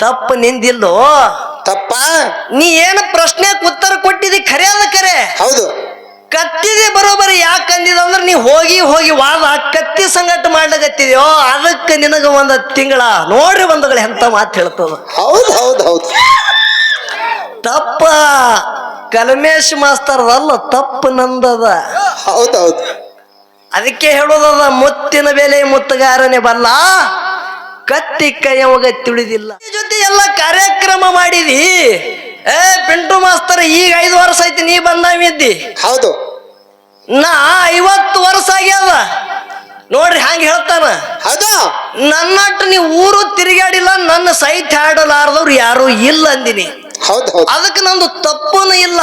ತಪ್ಪು ನಿಂದಿಲ್ಲೋ. ತಪ್ಪ ನೀ ಏನು ಪ್ರಶ್ನೆ ಉತ್ತರ ಕೊಟ್ಟಿದಿ ಖರೆ ಅದ ಖರೆ. ಹೌದು. ಕತ್ತಿದೆ ಬರೋಬರಿ ಯಾಕೆ ಅಂದಿದಂದ್ರೆ ನೀ ಹೋಗಿ ಹೋಗಿ ವಾದ ಕತ್ತಿ ಸಂಗಟ ಮಾಡ್ಲಾಗತ್ತಿದ್ಯೋ ಅದಕ್ಕೆ ನಿನಗ ಒಂದ ತಿಂಗಳ ನೋಡ್ರಿ ಬಂಧುಗಳು ಎಂತ ಮಾತು ಹೇಳ್ತದ. ಹೌದು ಹೌದು ಹೌದು. ತಪ್ಪ ಕಲ್ಮೇಶ್ ಮಾಸ್ತರ್ದಲ್ಲ, ತಪ್ಪು ನಂದದ. ಹೌದೌದು. ಅದಕ್ಕೆ ಹೇಳೋದದ ಮುತ್ತಿನ ಬೆಲೆ ಮುತ್ತುಗಾರನೇ ಬಲ್ಲ, ಕತ್ತಿ ಕೈಯವಾಗ ತಿಳಿದಿಲ್ಲ. ಜೊತೆ ಎಲ್ಲ ಕಾರ್ಯಕ್ರಮ ಮಾಡಿದಿ. ಪಿಂಟು ಮಾಸ್ತರ್ ಈಗ 5 ವರ್ಷ ಐತಿ ನೀ ಬಂದಾವಿದ್ದಿ. ಹೌದು. ನಾ 50 ವರ್ಷ ಆಗ್ಯಾವ ನೋಡ್ರಿ ಹಂಗ ಹೇಳ್ತಾನ. ಹೌದು. ನನ್ನಟ್ಟು ನೀವು ಊರು ತಿರುಗಾಡಿಲ್ಲ, ನನ್ನ ಸೈಟ್ ಹಾಡಲಾರ್ದವ್ರು ಯಾರು ಇಲ್ಲ ಅಂದಿನಿ. ಹೌದು ಹೌದು. ಅದಕ್ಕೆ ನಂದು ತಪ್ಪುನು ಇಲ್ಲ.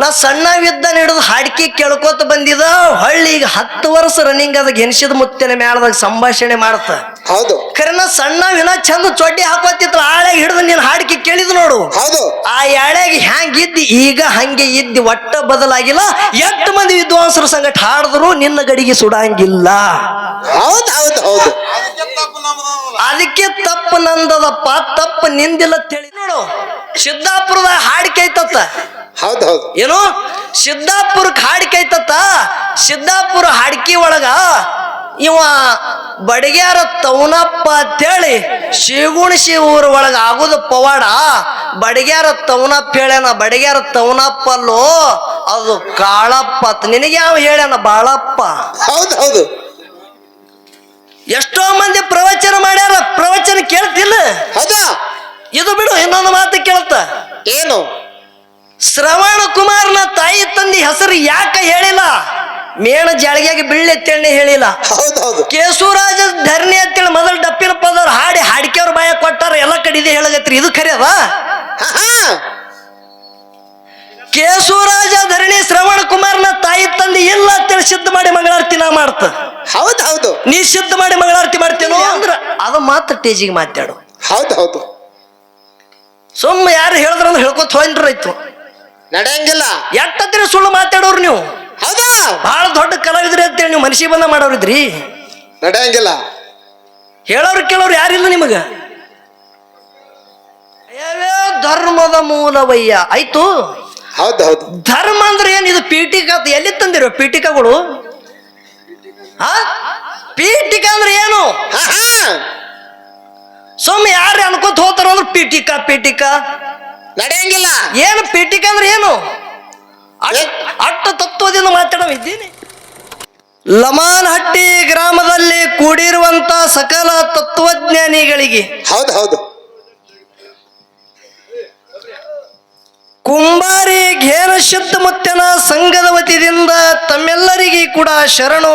ನಾ ಸಣ್ಣವಿದ್ದ ಹಿಡಿದು ಹಾಡಿಕೆ ಕೇಳ್ಕೊತ ಬಂದಿದ. ಹಳ್ಳಿಗೆ 10 ವರ್ಷ ರನ್ನಿಂಗ್ ಅದ ಗೆಣಸಿದ ಮುತ್ತಿನ ಮ್ಯಾಳದಾಗ ಸಂಭಾಷಣೆ ಮಾಡ್ತ. ಹೌದು. ಖರೆ ನಾ ಸಣ್ಣವಿನ ಚಂದ ಚೊಡ್ಡಿ ಹಾಕೋತಿತ್ತು. ಆಳ್ಯಾಗ ಹಿಡಿದು ನೀನ್ ಹಾಡಿಕೆ ಕೇಳಿದ್ ನೋಡು. ಹೌದು. ಆ ಎಳೆಗೆ ಹ್ಯಾಂಗಿದ್ದಿ ಈಗ ಹಂಗೆ ಇದ್ದಿ, ಒಟ್ಟ ಬದಲಾಗಿಲ್ಲ. 8 ಮಂದಿ ವಿದ್ವಾಂಸರ ಸಂಗಟ ಹಾಡಿದ್ರು ನಿನ್ನ ಗಡಿಗೆ ಸುಡಂಗಿಲ್ಲ. ಹೌದು ಹೌದು ಹೌದು. ಅದಕ್ಕೆ ತಪ್ಪು ನಂದದಪ್ಪ, ತಪ್ಪು ನಿಂದಿಲ್ಲ ತಿಳಿ ನೋಡು. ಸಿದ್ದಾಪುರದ ಹಾಡಿಕೆ ಐತತ್ತ. ಹೌದು ಹೌದು. ಏನು ಸಿದ್ದಾಪುರಕ್ಕೆ ಹಾಡಿಕೆ ಐತತ್ತ. ಸಿದ್ದಾಪುರ ಹಾಡಿಕೆ ಒಳಗ ಇವ ಬಡಗ್ಯಾರ ತವನಪ್ಪ ಅಂತೇಳಿ ಶಿಗುಣಿಸಿ ಊರ ಒಳಗ ಆಗುದ ಪವಾಡ. ಬಡಗ್ಯಾರ ತವನಪ್ಪ ಹೇಳ್ಯಾನ. ಬಡಗ್ಯಾರ ತವನಪ್ಪ ಅಲ್ಲೋ, ಅದು ಕಾಳಪ್ಪ. ನಿನಗೆ ಯಾವ ಹೇಳ್ಯಾನ? ಬಾಳಪ್ಪ. ಹೌದು ಹೌದು. ಎಷ್ಟೋ ಮಂದಿ ಪ್ರವಚನ ಮಾಡ್ಯಾರ, ಪ್ರವಚನ ಕೇಳ್ತಿಲ್ಲ. ಹೌದು. ಇದು ಬಿಡು, ಇನ್ನೊಂದು ಮಾತು ಕೇಳ್ತ. ಏನು? ಶ್ರವಣ ಕುಮಾರ್ನ ತಾಯಿ ತಂದಿ ಹೆಸರು ಯಾಕ ಹೇಳಿಲ್ಲ? ಮೇಣ ಜಾಳಿಗೆಗೆ ಬೀಳ್ಳೆ ತೆಣ್ಣೆ ಹೇಳಿಲ್ಲ. ಹೌದು ಹೌದು. ಕೇಶವರಾಜ ಧರಣಿ ಅಂತೇಳಿ ಮೊದಲು ಡಪ್ಪಿನ ಪದವ್ರು ಹಾಡಿ ಹಾಡಿಕೆಯವ್ರ ಬಾಯ ಕೊಟ್ಟಾರ. ಎಲ್ಲ ಕಡೆ ಇದೆ ಹೇಳಗತ್ರಿ, ಇದು ಖರೆ ಅದ? ಕೇಶವರಾಜ ಧರಣಿ ಶ್ರವಣ ಕುಮಾರ್ನ ತಾಯಿ ತಂದಿ ಇಲ್ಲ ಅಂತೇಳಿ ಸಿದ್ಧ ಮಾಡಿ ಮಂಗಳಾರತಿ ನಾ ಮಾಡ್ತ. ಹೌದು ಹೌದು. ನೀ ಸಿದ್ಧ ಮಾಡಿ ಮಂಗಳಾರತಿ ಮಾಡ್ತೇನೋ ಅಂದ್ರ ಅದು ಮಾತ್ರ ಟೇಜಿಗೆ ಮಾತಾಡು. ಹೌದು ಹೌದು. ಸುಮ್ಮ ಯಾರು ಹೇಳಿದ್ರಂದ್ರೆ ಹೇಳ್ಕೊತ ಹೋಯ್ತು, ನಡೆಯಂಗಿಲ್ಲ. ಎಟ್ಟತ್ತಿರ ಸುಳ್ಳು ಮಾತಾಡೋರು ನೀವು. ಹೌದಾ? ಬಹಳ ದೊಡ್ಡ ಕಲಾವಿದ್ರಿ ಅಂತೇಳಿ ನೀವು ಮನಸ್ಸಿಗೆ ಬಂದ ಮಾಡೋರಿದ್ರಿ. ನಡೆಯಂಗಿಲ್ಲ. ಹೇಳೋರು ಕೇಳೋರು ಯಾರಿಲ್ಲ ನಿಮಗ. ಧರ್ಮದ ಮೂಲವಯ್ಯ ಆಯ್ತು. ಹೌದು ಹೌದು. ಧರ್ಮ ಅಂದ್ರೆ ಏನ್? ಇದು ಪೀಠಿಕ ಎಲ್ಲಿ ತಂದಿರೋ ಪೀಠಿಕಗಳು? ಪೀಠಿಕ ಅಂದ್ರೆ ಏನು? ಸುಮ್ಮನೆ ಯಾರು ಅನ್ಕೋತ ಹೋತಾರ ಅಂದ್ರೆ ಪೀಠಿಕ ಪೀಠಿಕ ನಡೆಯಂಗಿಲ್ಲ. ಏನು ಪೀಠಿಕ ಅಂದ್ರೆ ಏನು? ಅಟ್ಟ ತತ್ವದಿಂದ ಮಾತಾಡೋ ಇದ್ದೀನಿ. ಲಮಾನಹಟ್ಟಿ ಗ್ರಾಮದಲ್ಲಿ ಕೂಡಿರುವಂತ ಸಕಲ ತತ್ವಜ್ಞಾನಿಗಳಿಗೆ ಹೌದು ಹೌದು. ಕುಂಬಾರಿ ಘೇರ ಶುದ್ಧ ಮುತ್ತನ ಸಂಘದ ವತಿಯಿಂದ ತಮ್ಮೆಲ್ಲರಿಗೆ ಕೂಡ ಶರಣೋ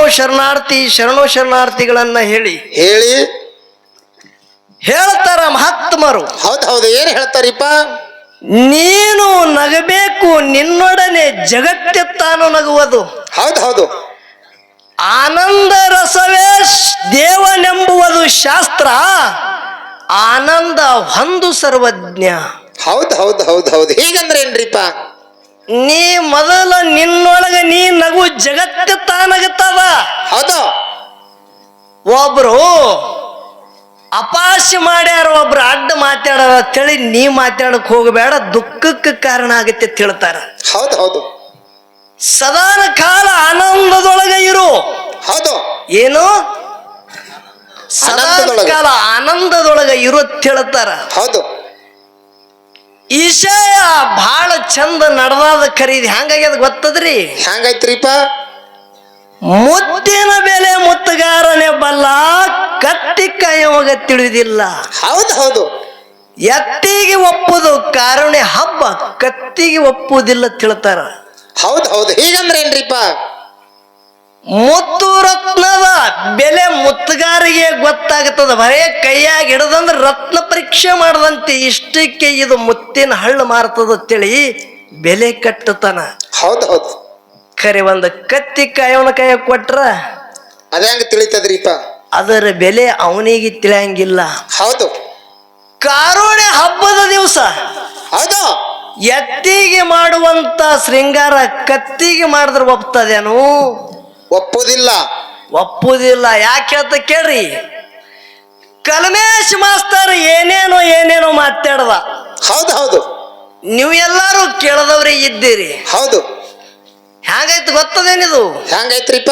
ಶರಣಾರ್ಥಿಗಳನ್ನ ಹೇಳಿ ಹೇಳ್ತಾರ ಮಹಾತ್ಮರು. ಹೌದು ಹೌದು. ಏನ್ ಹೇಳ್ತಾರಿಪ್ಪ? ನೀನು ನಗಬೇಕು, ನಿನ್ನೊಡನೆ ಜಗತ್ತೆತ್ತಾನು ನಗುವುದು. ಹೌದು ಹೌದು. ಆನಂದ ರಸವೇ ದೇವನೆಂಬುವುದು ಶಾಸ್ತ್ರ, ಆನಂದ ಹೊಂದು ಸರ್ವಜ್ಞ. ಹೌದು ಹೌದು ಹೌದು ಹೌದು. ಹೀಗಂದ್ರೆ ಏನ್ರಿಪ್ಪ? ನೀ ಮೊದಲ ನಿನ್ನೊಳಗೆ ನೀ ನಗು ಜಗತ್ತೆತ್ತಾನಗತ್ತದ. ಹೌದು. ಒಬ್ರು ಅಪಾಸ್ಯ ಮಾಡ್ಯಾರ, ಒಬ್ರು ಅಡ್ಡ ಮಾತಾಡಾರ ಅಂತೇಳಿ ನೀ ಮಾತಾಡಕ್ ಹೋಗಬೇಡ, ದುಃಖಕ್ಕೆ ಕಾರಣ ಆಗತ್ತೆ ಅಂತ ಹೇಳ್ತಾರ. ಹೌದು ಹೌದು. ಸದಾನ ಕಾಲ ಆನಂದದೊಳಗೆ ಇರು. ಹೌದು. ಏನು? ಸದಾ ಕಾಲ ಆನಂದದೊಳಗೆ ಇರು ಅಂತ ಹೇಳ್ತಾರ. ಹೌದು. ಈಶಾಯ ಬಹಳ ಚಂದ ನಡೆದಾದ ಖರೀದಿ ಹಂಗಾಗ್ಯದ ಗೊತ್ತದ್ರಿ? ಹಂಗೈತ್ರಿಪ್ಪ. ಮುತ್ತಿನ ಬೆಲೆ ಮುತ್ತುಗಾರನೇ ಬಲ್ಲ, ಕತ್ತಿ ಕಾಯುವಾಗ ತಿಳಿದಿಲ್ಲ. ಹೌದು ಹೌದು. ಎತ್ತಿಗೆ ಒಪ್ಪುದು ಕಾರುಣ್ಯ ಹಬ್ಬ, ಕತ್ತಿಗೆ ಒಪ್ಪುವುದಿಲ್ಲ ತಿಳ್ತಾರ. ಹೌದು ಹೌದು. ಹೀಗಂದ್ರೆ ಏನ್ರಿಪ್ಪ? ಮುತ್ತು ರತ್ನದ ಬೆಲೆ ಮುತ್ತುಗಾರಿಗೆ ಗೊತ್ತಾಗ್ತದ. ಬರೇ ಕೈಯಾಗ ಹಿಡದಂದ್ರೆ ರತ್ನ ಪರೀಕ್ಷೆ ಮಾಡದಂತೆ ಇಷ್ಟಕ್ಕೆ ಇದು ಮುತ್ತಿನ ಹಳ್ಳ ಮಾರ್ತದ ಅಂತೇಳಿ ಬೆಲೆ ಕಟ್ಟತನ. ಹೌದು ಹೌದು. ಖರೆ ಒಂದು ಕತ್ತಿ ಕಾಯವನ ಕೈಯ ಕೊಟ್ರ ಅದ ಹೆಂಗ ತಿಳಿತದ್ರಿಪ್ಪ? ಅದರ ಬೆಲೆ ಅವನಿಗೆ ತಿಳಿಯಂಗಿಲ್ಲ. ಹೌದು. ಕಾರುಣ್ಯ ಹಬ್ಬದ ದಿವಸ ಹೌದು. ಎತ್ತಿಗೆ ಮಾಡುವಂತ ಶೃಂಗಾರ ಕತ್ತಿಗೆ ಮಾಡಿದ್ರೆ ಒಪ್ತದೇನು? ಒಪ್ಪುದಿಲ್ಲ. ಒಪ್ಪುದಿಲ್ಲ. ಯಾಕೆ ಅಂತ ಕೇಳ್ರಿ. ಕಲ್ಮೇಶ್ ಮಾಸ್ತರ್ ಏನೇನೋ ಮಾತಾಡದ. ಹೌದು ಹೌದು ನೀವು ಎಲ್ಲಾರು ಕೇಳದವ್ರೆ ಇದ್ದೀರಿ. ಹೌದು. ಹ್ಯಾಂಗೈತು ಗೊತ್ತದೇನಿದು? ಹೆಂಗೈತ್ರಿಪ್ಪ?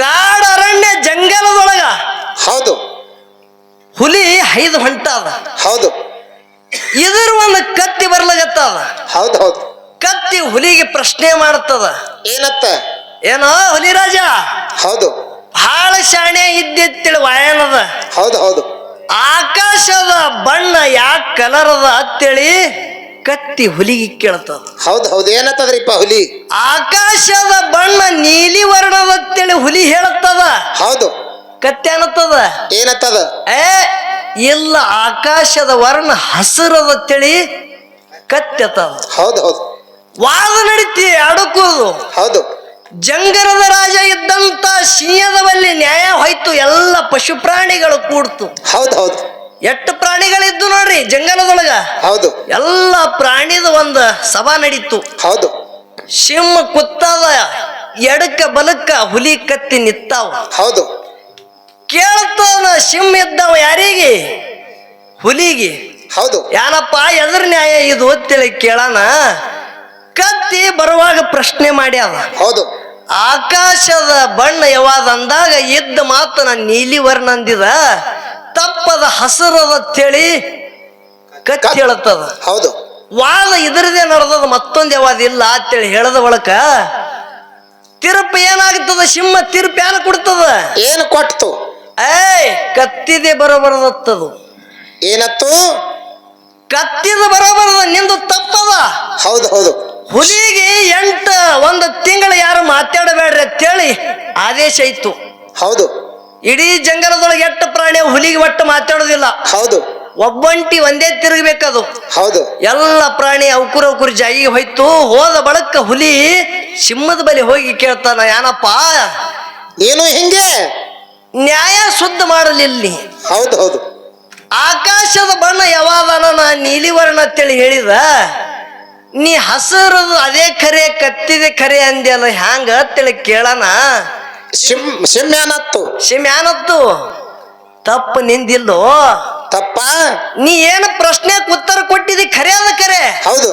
ಕಾಡ ಅರಣ್ಯ ಜಂಗಲದೊಳಗ ಹೌದು ಹುಲಿ ಹೈದು ಹೊಂಟದ. ಹೌದು ಇದ್ರ ಒಂದು ಕತ್ತಿ ಬರ್ಲಾಗತ್ತದ. ಹೌದು ಹೌದು. ಕತ್ತಿ ಹುಲಿಗೆ ಪ್ರಶ್ನೆ ಮಾಡ್ತದ. ಏನತ್ತ? ಏನೋ ಹುಲಿ ರಾಜ, ಹೌದು ಬಹಳ ಶಾಣೆ ಇದ್ದಿತ್ತೇಳಿ ವಾಯನದ. ಹೌದು ಹೌದು. ಆಕಾಶದ ಬಣ್ಣ ಯಾಕೆ ಕಲರ್ ಅದ ಅಂತೇಳಿ ಕತ್ತಿ ಹುಲಿಗೆ ಕೇಳ್ತದ. ಹೌದು ಹೌದು. ಏನತ್ತದ್ರಿಪ್ಪ ಹುಲಿ? ಆಕಾಶದ ಬಣ್ಣ ನೀಲಿ ವರ್ಣದ ಅಂತೇಳಿ ಹುಲಿ ಹೇಳುತ್ತದ. ಹೌದು. ಕತ್ತಿ ಅನ್ನತ್ತದ ಏನತ್ತದ? ಇಲ್ಲ, ಆಕಾಶದ ವರ್ಣ ಹಸಿರದ ಅಂತೇಳಿ ಕತ್ತಿ ಅತ್ತದ. ಹೌದು ಹೌದು. ವಾದ ನಡೀತಿ ಅಡುಕುದು. ಹೌದು. ಜಂಗರದ ರಾಜ ಇದ್ದಂತ ಸಿಂಹದ ಬಲ್ಲಿ ನ್ಯಾಯ ಹೋಯ್ತು. ಎಲ್ಲ ಪಶು ಪ್ರಾಣಿಗಳು ಕೂಡ್ತು. ಹೌದು ಹೌದು. ಎಷ್ಟು ಪ್ರಾಣಿಗಳಿದ್ದು ನೋಡ್ರಿ ಜಂಗಲದೊಳಗ. ಹೌದು. ಎಲ್ಲ ಪ್ರಾಣಿದ ಒಂದು ಸಭಾ ನಡೀತು. ಹೌದು. ಸಿಂಹ ಕುತ್ತದ, ಎಡಕ್ಕ ಬಲಕ್ಕ ಹುಲಿ ಕತ್ತಿ ನಿತ್ತಾವ. ಹೌದು. ಕೇಳ್ತಾನ ಸಿಂಹ ಇದ್ದವ ಯಾರಿಗೆ? ಹುಲಿಗೆ. ಹೌದು. ಏನಪ್ಪ ಎದ್ರ ನ್ಯಾಯ ಇದು ಅಂತೇಳಿ ಕೇಳಾನ. ಕತ್ತಿ ಬರುವಾಗ ಪ್ರಶ್ನೆ ಮಾಡ್ಯಾವ. ಹೌದು. ಆಕಾಶದ ಬಣ್ಣ ಯಾವಾದ ಅಂದಾಗ ಇದ್ದ ಮಾತನ ನೀಲಿ ವರ್ಣ ಅಂದಿದ, ತಪ್ಪದ ಹಸಿರದ ಅಂತೇಳಿ ಕತ್ತಿ ಹೇಳತ್ತದ. ಹೌದು. ವಾದ ಇದರದೇ ನಡೆದದ, ಮತ್ತೊಂದು ಯಾವಾದ ಇಲ್ಲ ಅಂತೇಳಿ ಹೇಳದ ಬಳಕ ತೀರ್ಪು ಏನಾಗ್ತದ? ಸಿಂಹ ತೀರ್ಪು ಏನ ಕೊಡ್ತದ? ಏನು ಕೊಟ್ಟು? ಕತ್ತಿದೆ ಬರೋಬರದತ್ತದು. ಏನತ್ತು? ಕತ್ತಿದ ಬರೋಬರದ, ನಿಂದು ತಪ್ಪದ. ಹೌದು ಹೌದು. ಹುಲಿಗೆ 1 ತಿಂಗಳು ಯಾರು ಮಾತಾಡಬೇಡ್ರಿ ಅಂತೇಳಿ ಆದೇಶ ಇತ್ತು. ಹೌದು. ಇಡೀ ಜಂಗಲದೊಳಗೆ 8 ಪ್ರಾಣಿ ಹುಲಿಗೆ ಒಟ್ಟು ಮಾತಾಡೋದಿಲ್ಲ. ಹೌದು. ಒಬ್ಬಂಟಿ ಒಂದೇ ತಿರುಗಬೇಕದು. ಹೌದು. ಎಲ್ಲ ಪ್ರಾಣಿ ಅವಕುರ ಜಾಯಿಗೆ ಹೋಯ್ತು. ಹೋದ ಬಳಕ ಹುಲಿ ಸಿಂಹದ ಬಳಿ ಹೋಗಿ ಕೇಳ್ತಾನ, ಏನಪ್ಪ ನೀನು ಹಿಂಗೆ ನ್ಯಾಯ ಶುದ್ಧ ಮಾಡಲಿಲ್ಲ. ಹೌದು ಹೌದು. ಆಕಾಶದ ಬಣ್ಣ ಯಾವಾದನ ನಾ ನೀಲಿ ವರ್ಣ ಅಂತೇಳಿ ಹೇಳಿದ, ನೀ ಹಸರದು ಅದೇ ಖರೆ, ಕತ್ತಿದೆ ಖರೆ ಅಂದ್ಯಲ್ಲ, ಹ್ಯಾಂಗ ಅಂತೇಳಿ ಕೇಳನ. ಸಿಮ್ಯಾನತ್ತು. ಸಿಮ್ಯಾನತ್ತು ತಪ್ಪು ನಿಂದಿಲ್ಲೋ. ತಪ್ಪ? ನೀ ಏನು ಪ್ರಶ್ನೆ ಉತ್ತರ ಕೊಟ್ಟಿದಿ ಖರೆ ಅದ ಖರೆ. ಹೌದು.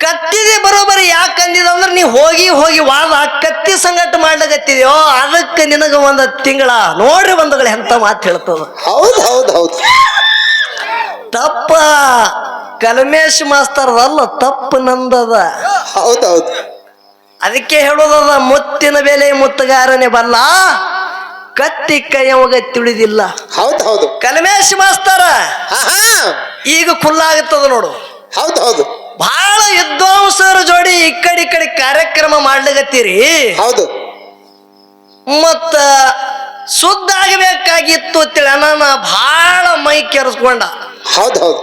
ಕತ್ತಿದೆ ಬರೋಬರಿ ಯಾಕೆ ಅಂದಿದ ಅಂದ್ರೆ ನೀ ಹೋಗಿ ವಾದ ಕತ್ತಿ ಸಂಗಟ ಮಾಡ್ಲಾಗತ್ತಿದ್ಯೋ, ಅದಕ್ಕೆ ನಿನಗ 1 ತಿಂಗಳ ನೋಡ್ರಿ ಬಂಧುಗಳು ಎಂತ ಮಾತು ಹೇಳ್ತದ. ಹೌದು ಹೌದು ಹೌದು. ತಪ್ಪ ಕಲ್ಮೇಶ್ ಮಾಸ್ತರ್ದಲ್ಲ, ತಪ್ಪು ನಂದದ. ಹೌದು ಹೌದು. ಅದಕ್ಕೆ ಹೇಳೋದದ, ಮುತ್ತಿನ ಬೆಲೆ ಮುತ್ತುಗಾರನೇ ಬಲ್ಲ, ಕತ್ತಿ ಕೈಯವಾಗ ತಿಳಿದಿಲ್ಲ. ಹೌದು ಹೌದು. ಕಲ್ಮೇಶ್ ಮಾಸ್ತರ ಈಗ ಖುಲ್ಲಾಗುತ್ತದ ನೋಡು. ಹೌದು ಹೌದು. ಬಹಳ ವಿದ್ವಾಂಸರ ಜೋಡಿ ಈ ಕಡೆ ಕಾರ್ಯಕ್ರಮ ಮಾಡ್ಲಿಕತ್ತೀರಿ. ಹೌದು. ಮತ್ತ ಶುದ್ಧ ಆಗಬೇಕಾಗಿತ್ತು ಅಂತೇಳಿ ಅಣ್ಣ ಬಹಳ ಮೈ ಕೆರೆಸ್ಕೊಂಡ. ಹೌದು ಹೌದು.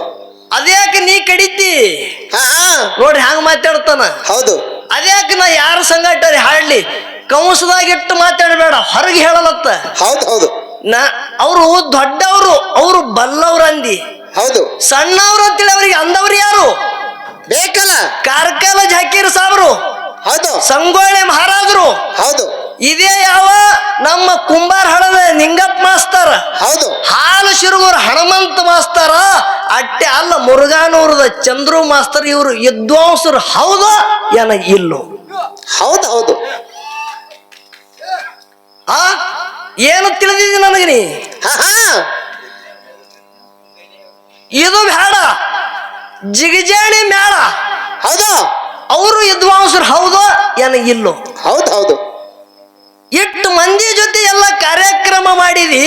ಅದ್ಯಾಕೆ ನೀ ಕಡಿತಿ ನೋಡ್ರಿ ಹಂಗ ಮಾತಾಡ್ತಾನ. ಹೌದು. ಅದ್ಯಾಕೆ ನಾ ಯಾರ ಸಂಗಟ ಹಾಡ್ಲಿ ಕಂಸದಾಗಿಟ್ಟು ಮಾತಾಡಬೇಡ, ಹೊರಗೆ ಹೇಳಲತ್ತ. ಹೌದು ಹೌದು. ಅವರು ದೊಡ್ಡವರು, ಅವರು ಬಲ್ಲವ್ರು ಅಂದಿ. ಹೌದು. ಸಣ್ಣವ್ರು ಅಂತೇಳಿ ಅವ್ರಿಗೆ ಅಂದವ್ರು ಯಾರು ಬೇಕಲ್ಲ? ಕಾರ್ಕಳ ಜಾಕೀರ್ ಸಾಬ್ರು, ಹೌದು. ಸಂಗೊಳ್ಳಿ ಮಹಾರಾಜರು, ಹೌದು. ಇದೇ ಯಾವ ನಮ್ಮ ಕುಂಬಾರ ಹಳದ ನಿಂಗಪ್ಪ ಮಾಸ್ತರ, ಹೌದು. ಹಾಲು ಶಿರುಗೂರು ಹನುಮಂತ ಮಾಸ್ತರ, ಅಟ್ಟೆ ಅಲ್ಲ ಮುರುಘಾನೂರದ ಚಂದ್ರು ಮಾಸ್ತರ್, ಇವರು ವಿದ್ವಾಂಸರು ಹೌದ ಏನ ಇಲ್ಲೋ? ಹೌದು ಹೌದು. ಏನು ತಿಳಿದಿದೆ ನನಗೆ ನೀ? ಇದು ಬೇಡ, ಜಿಗಜಾಣಿ ಮೇಳ, ಹೌದು. ಅವರು ವಿದ್ವಾಂಸರು ಹೌದು ಏನ ಇಲ್ಲೋ? ಹೌದು ಹೌದು. ಎಷ್ಟು ಮಂದಿ ಜೊತೆ ಎಲ್ಲ ಕಾರ್ಯಕ್ರಮ ಮಾಡಿದಿ.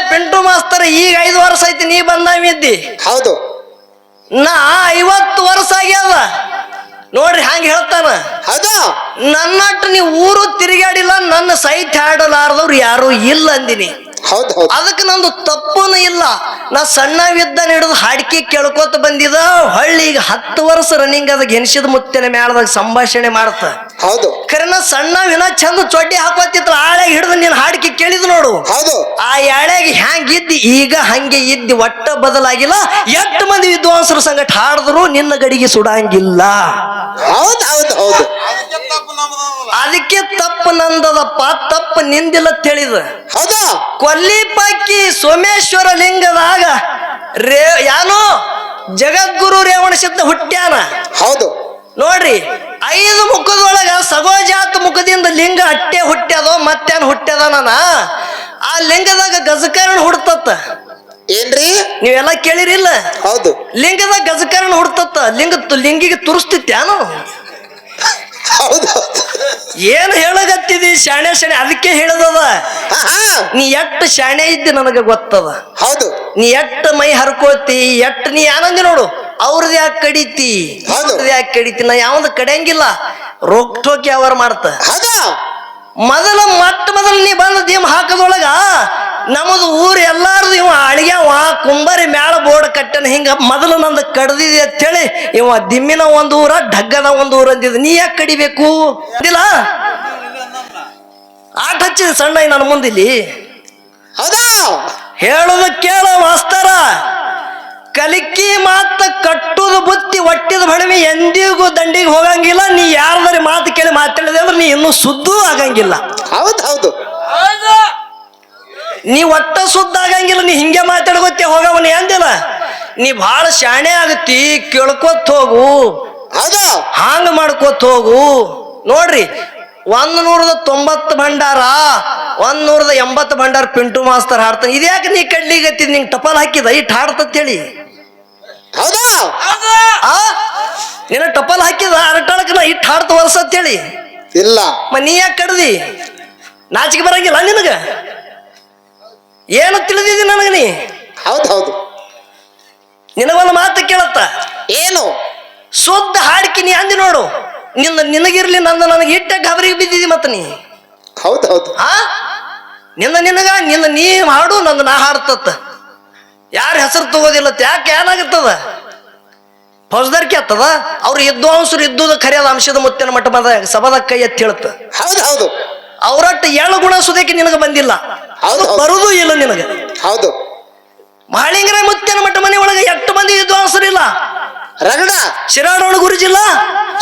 ಪಿಂಟು ಮಾಸ್ತರ್ ಈಗ 5 ವರ್ಷ ಐತಿ ನೀ ಬಂದಾವಿದ್ದಿ. ಹೌದು. ನಾ 50 ವರ್ಷ ಆಗ್ಯಾದ ನೋಡ್ರಿ ಹಂಗ ಹೇಳ್ತಾನ. ಹೌದು. ನನ್ನಟ್ಟು ನೀವು ಊರು ತಿರುಗಾಡಿಲ್ಲ, ನನ್ನ ಸೈಟ್ ಹಾಡಲಾರ್ದವ್ರು ಯಾರು ಇಲ್ಲ ಅಂದಿನಿ. ಹೌದು ಹೌದು. ಅದಕ್ಕೆ ನಂದು ತಪ್ಪೂನು ಇಲ್ಲ. ನಾ ಸಣ್ಣವಿದ್ದ ಹಿಡಿದು ಹಾಡಿಕೆ ಕೇಳ್ಕೊತ ಬಂದಿದ. ಹಳ್ಳಿಗೆ 10 ವರ್ಷ ರನ್ನಿಂಗ್ ಅದ ಗೆನ್ಸಿದ ಮುತ್ತಿನ ಮೇಳದಾಗ ಸಂಭಾಷಣೆ ಮಾಡ್ತ. ಹೌದು. ಖರೇನ ಸಣ್ಣವಿನ ಚಂದ ಚೊಡ್ಡಿ ಹಾಕೋತಿತ್ತು. ಆಳೆಗೆ ಹಿಡಿದು ನೀನ್ ಹಾಡಿಕೆ ಕೇಳಿದ್ ನೋಡು. ಹೌದು. ಆ ಎಳೆಗೆ ಹ್ಯಾಂಗಿದ್ದಿ ಈಗ ಹಂಗೆ ಇದ್ದಿ, ಒಟ್ಟ ಬದಲಾಗಿಲ್ಲ. 8 ಮಂದಿ ವಿದ್ವಾಂಸರ ಸಂಗಟ ಹಾಡಿದ್ರು ನಿನ್ನ ಗಡಿಗೆ ಸುಡಂಗಿಲ್ಲ. ಹೌದು ಹೌದು ಹೌದು. ಅದಕ್ಕೆ ತಪ್ಪು ನಂದದಪ್ಪ, ತಪ್ಪು ನಿಂದಿಲ್ಲ ತಿಳಿದ. ಹೌದು. ಕೊಲ್ಲಿಪಕ್ಕಿ ಸೋಮೇಶ್ವರ ಲಿಂಗದಾಗ ಜಗದ್ಗುರು ರೇವಣ ಸಿದ್ಧ ಹುಟ್ಟ್ಯಾನ. ಹೌದು ನೋಡ್ರಿ 5 ಮುಖದೊಳಗ ಸಗೋಜಾತ ಮುಖದಿಂದ ಲಿಂಗ ಅಟ್ಟೆ ಹುಟ್ಟ್ಯದೋ ಮತ್ತೇನ್ ಹುಟ್ಟ್ಯದ ಆ ಲಿಂಗದಾಗ ಗಜಕರ್ಣ ಹುಡ್ತತ್ತ. ಏನ್ರಿ ನೀವೆಲ್ಲ ಕೇಳಿರಿಲ್ಲ? ಹೌದು ಲಿಂಗದಾಗ ಗಜಕರ್ಣ ಹುಡ್ತತ್ತ. ಲಿಂಗಿಗೆ ತುರಿಸ್ತಿತ್ಯಾನು? ಹೌದು ಏನ್ ಹೇಳಗತ್ತಿದಿ ಶಾಣೆ ಅದಕ್ಕೆ ಹೇಳದದ. ನೀ ಎಟ್ಟು ಶಾಣೆ ಇದ್ದಿ ನನಗ ಗೊತ್ತದ. ಹೌದು ನೀ ಎಟ್ಟು ಮೈ ಹರ್ಕೋತಿ, ಎಟ್ಟು ನೀ ಆನಂದ ನೋಡು. ಅವ್ರದ್ದು ಯಾಕೆ ಕಡಿತಿ, ಅವ್ರದ್ದು ಯಾಕೆ ಕಡಿತಿ? ನಾ ಯಾವಂದು ಕಡಿಯಂಗಿಲ್ಲ. ರೋಗ್ಟೋಕಿ ಅವರ್ ಮಾಡ್ತ. ಮೊದಲ ನೀ ಬಂದ ದೀಮ್ ಹಾಕದೊಳಗ ನಮ್ಮದು ಊರು ಎಲ್ಲಾರ್ದು ಇವ ಅಳಿಗ್ಯಾವ ಕುಂಬರಿ ಮ್ಯಾಲ ಬೋರ್ಡ್ ಕಟ್ಟನ. ಹಿಂಗ ಮೊದಲು ನಂದು ಕಡ್ದಿದೆ ಅಂತೇಳಿ ಇವ ದಿಮ್ಮಿನ ಒಂದು ಊರ ಢಗ್ಗದ ಒಂದು ಊರ ಅಂದಿದ್. ನೀ ಯಾಕೆ ಕಡಿಬೇಕು ಅಂದಿಲ್ಲ? ಆಟ ಹಚ್ಚಿದ ಸಣ್ಣ ನನ್ನ ಮುಂದಿಲ್ಲಿ. ಹೌದಾ ಹೇಳುದು ಕೇಳ ಮಾಸ್ತರ. ಕಲಿಕಿ ಮಾತ ಕಟ್ಟುದು ಬುತ್ತಿ ಒಟ್ಟಿದ ಬಡವಿ ಎಂದಿಗೂ ದಂಡಿಗೆ ಹೋಗಂಗಿಲ್ಲ. ನೀ ಯಾರ್ದಾರಿ ಮಾತು ಕೇಳಿ ಮಾತಾಡಿದೆ ಅಂದ್ರೆ ನೀ ಇನ್ನೂ ಸುದ್ದೂ ಆಗಂಗಿಲ್ಲ. ಹೌದು ಹೌದು ನೀ ಒಟ್ಟ ಸುದ್ದ ಆಗಂಗಿಲ್ಲ. ನೀ ಹಿಂಗೆ ಮಾತಾಡ್ಕೊತಿ ಹೋಗವನಿ ಅಂದಿಲ್ಲ. ನೀ ಬಹಳ ಶಾಣೆ ಆಗತಿ, ಕೇಳ್ಕೊತ್ ಹೋಗು, ಹೌದಾ ಹಾಂಗ ಮಾಡ್ಕೊತ ಹೋಗು. ನೋಡ್ರಿ 190 ಭಂಡಾರ 180 ಭಂಡಾರ ಪಿಂಟು ಮಾಸ್ತರ್ ಹಾಡ್ತಾನೆ. ಇದ್ಯಾಕೆ ನೀ ಕಡ್ಲಿಗತ್ತಿದ್? ನಿಂಗೆ ಟಪಾಲ್ ಹಾಕಿದ ಇಟ್ಟು ಹಾಡ್ತತ್ ಹೇಳಿ. ಹೌದಾ ನಿನ್ನ ಟಪಾಲ್ ಹಾಕಿದ ಅರಟಾಳಕ್ ನಾ ಇಟ್ಟು ಹಾಡ್ತ ವರ್ಸತ್ ಹೇಳಿ. ಇಲ್ಲ ನೀ ಯಾಕೆ ಕಡ್ದಿ? ನಾಚಿಕೆ ಬರಂಗಿಲ್ಲ ನಿನಗ? ಏನು ತಿಳಿದಿದಿ ನನಗ? ನೀ ಹೌದು ಹೌದು ನಿನಗೊಂದು ಮಾತು ಕೇಳತ್ತ. ಏನು? ಶುದ್ಧ ಹಾಡಿಕೆ ನೀ ಅಂದಿ ನೋಡು. ನಿನಗಿರ್ಲಿ ನನಗೆ ಇಟ್ಟ ಗಾಬರಿಗೆ ಬಿದ್ದಿದಿ ಮತ್ತ ನೀ. ಹೌದು ಹೌದು ನಿನ್ನ ನೀ ಹಾಡು, ನಂದು ನಾ ಹಾಡ್ತತ್ತ. ಯಾರ ಹೆಸರು ತಗೋದಿಲ್ಲ. ಯಾಕೆ ಏನಾಗುತ್ತದ? ಫೌಜ್ದಾರಿಕೆ ಆಗ್ತದ. ಅವ್ರು ವಿದ್ವಾಂಸರು ಇದ್ದುದು ಖರೆಯಾದ ಅಂಶದ ಮುತ್ತಿನ ಮಟ್ಟ ಬಂದ ಸಭಾದ ಕೈ ಎತ್ತಿ ಹೇಳುತ್ತ. ಹೌದು ಹೌದು ಅವ್ರಟ್ಟು ಎಳು ಗುಣ ಸುದಕ್ಕೆ ನಿನಗೆ ಬಂದಿಲ್ಲ. ಬರುದು ಇಲ್ಲ ನಿನಗೆ. ಹೌದು ಮಹಾಳಿಂಗರ ಮುತ್ತಿನ ಮಟ್ಟ ಮನೆ ಒಳಗೆ 8 ಮಂದಿ ವಿದ್ವಾಂಸರಿಲ್ಲ. ರಗಡ ಶಿರಾಡೋಣ ಗುರುಜಿಲ್ಲ,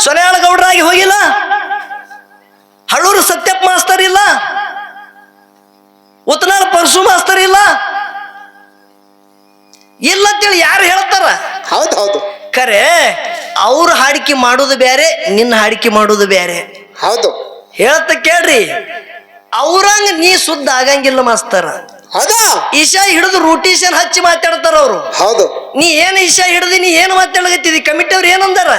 ಸೊನೆಯಾಳ ಗೌಡ್ರಾಗಿ ಹೋಗಿಲ್ಲ, ಹಳ್ಳೂರು ಸತ್ಯಪ್ಪ ಮಾಸ್ತರ್ ಇಲ್ಲ, ಉತ್ತನಾಳ ಪರಶು ಮಾಸ್ತರ್ ಇಲ್ಲ ಅಂತೇಳಿ ಯಾರು ಹೇಳ್ತಾರ? ಹೌದು ಹೌದು ಖರೆ ಅವ್ರ ಹಾಡಿಕೆ ಮಾಡುದು ಬೇರೆ, ನಿನ್ನ ಹಾಡಿಕೆ ಮಾಡುದು ಬೇರೆ. ಹೌದು ಹೇಳ್ತ ಕೇಳ್ರಿ. ಅವ್ರಂಗ ನೀ ಸುದ್ದ ಆಗಂಗಿಲ್ಲ ಮಾಸ್ತರ. ಹೌದಾ ಈಶಾ ಹಿಡಿದು ರೂಟೀಶನ್ ಹಚ್ಚಿ ಮಾತಾಡ್ತಾರ ಅವ್ರು. ಹೌದು ನೀ ಏನ್ ಈಶಾ ಹಿಡ್ದಿ, ನೀ ಏನು ಮಾತಾಡಕತ್ತಿದಿ? ಕಮಿಟಿ ಅವ್ರು ಏನಂದಾರ?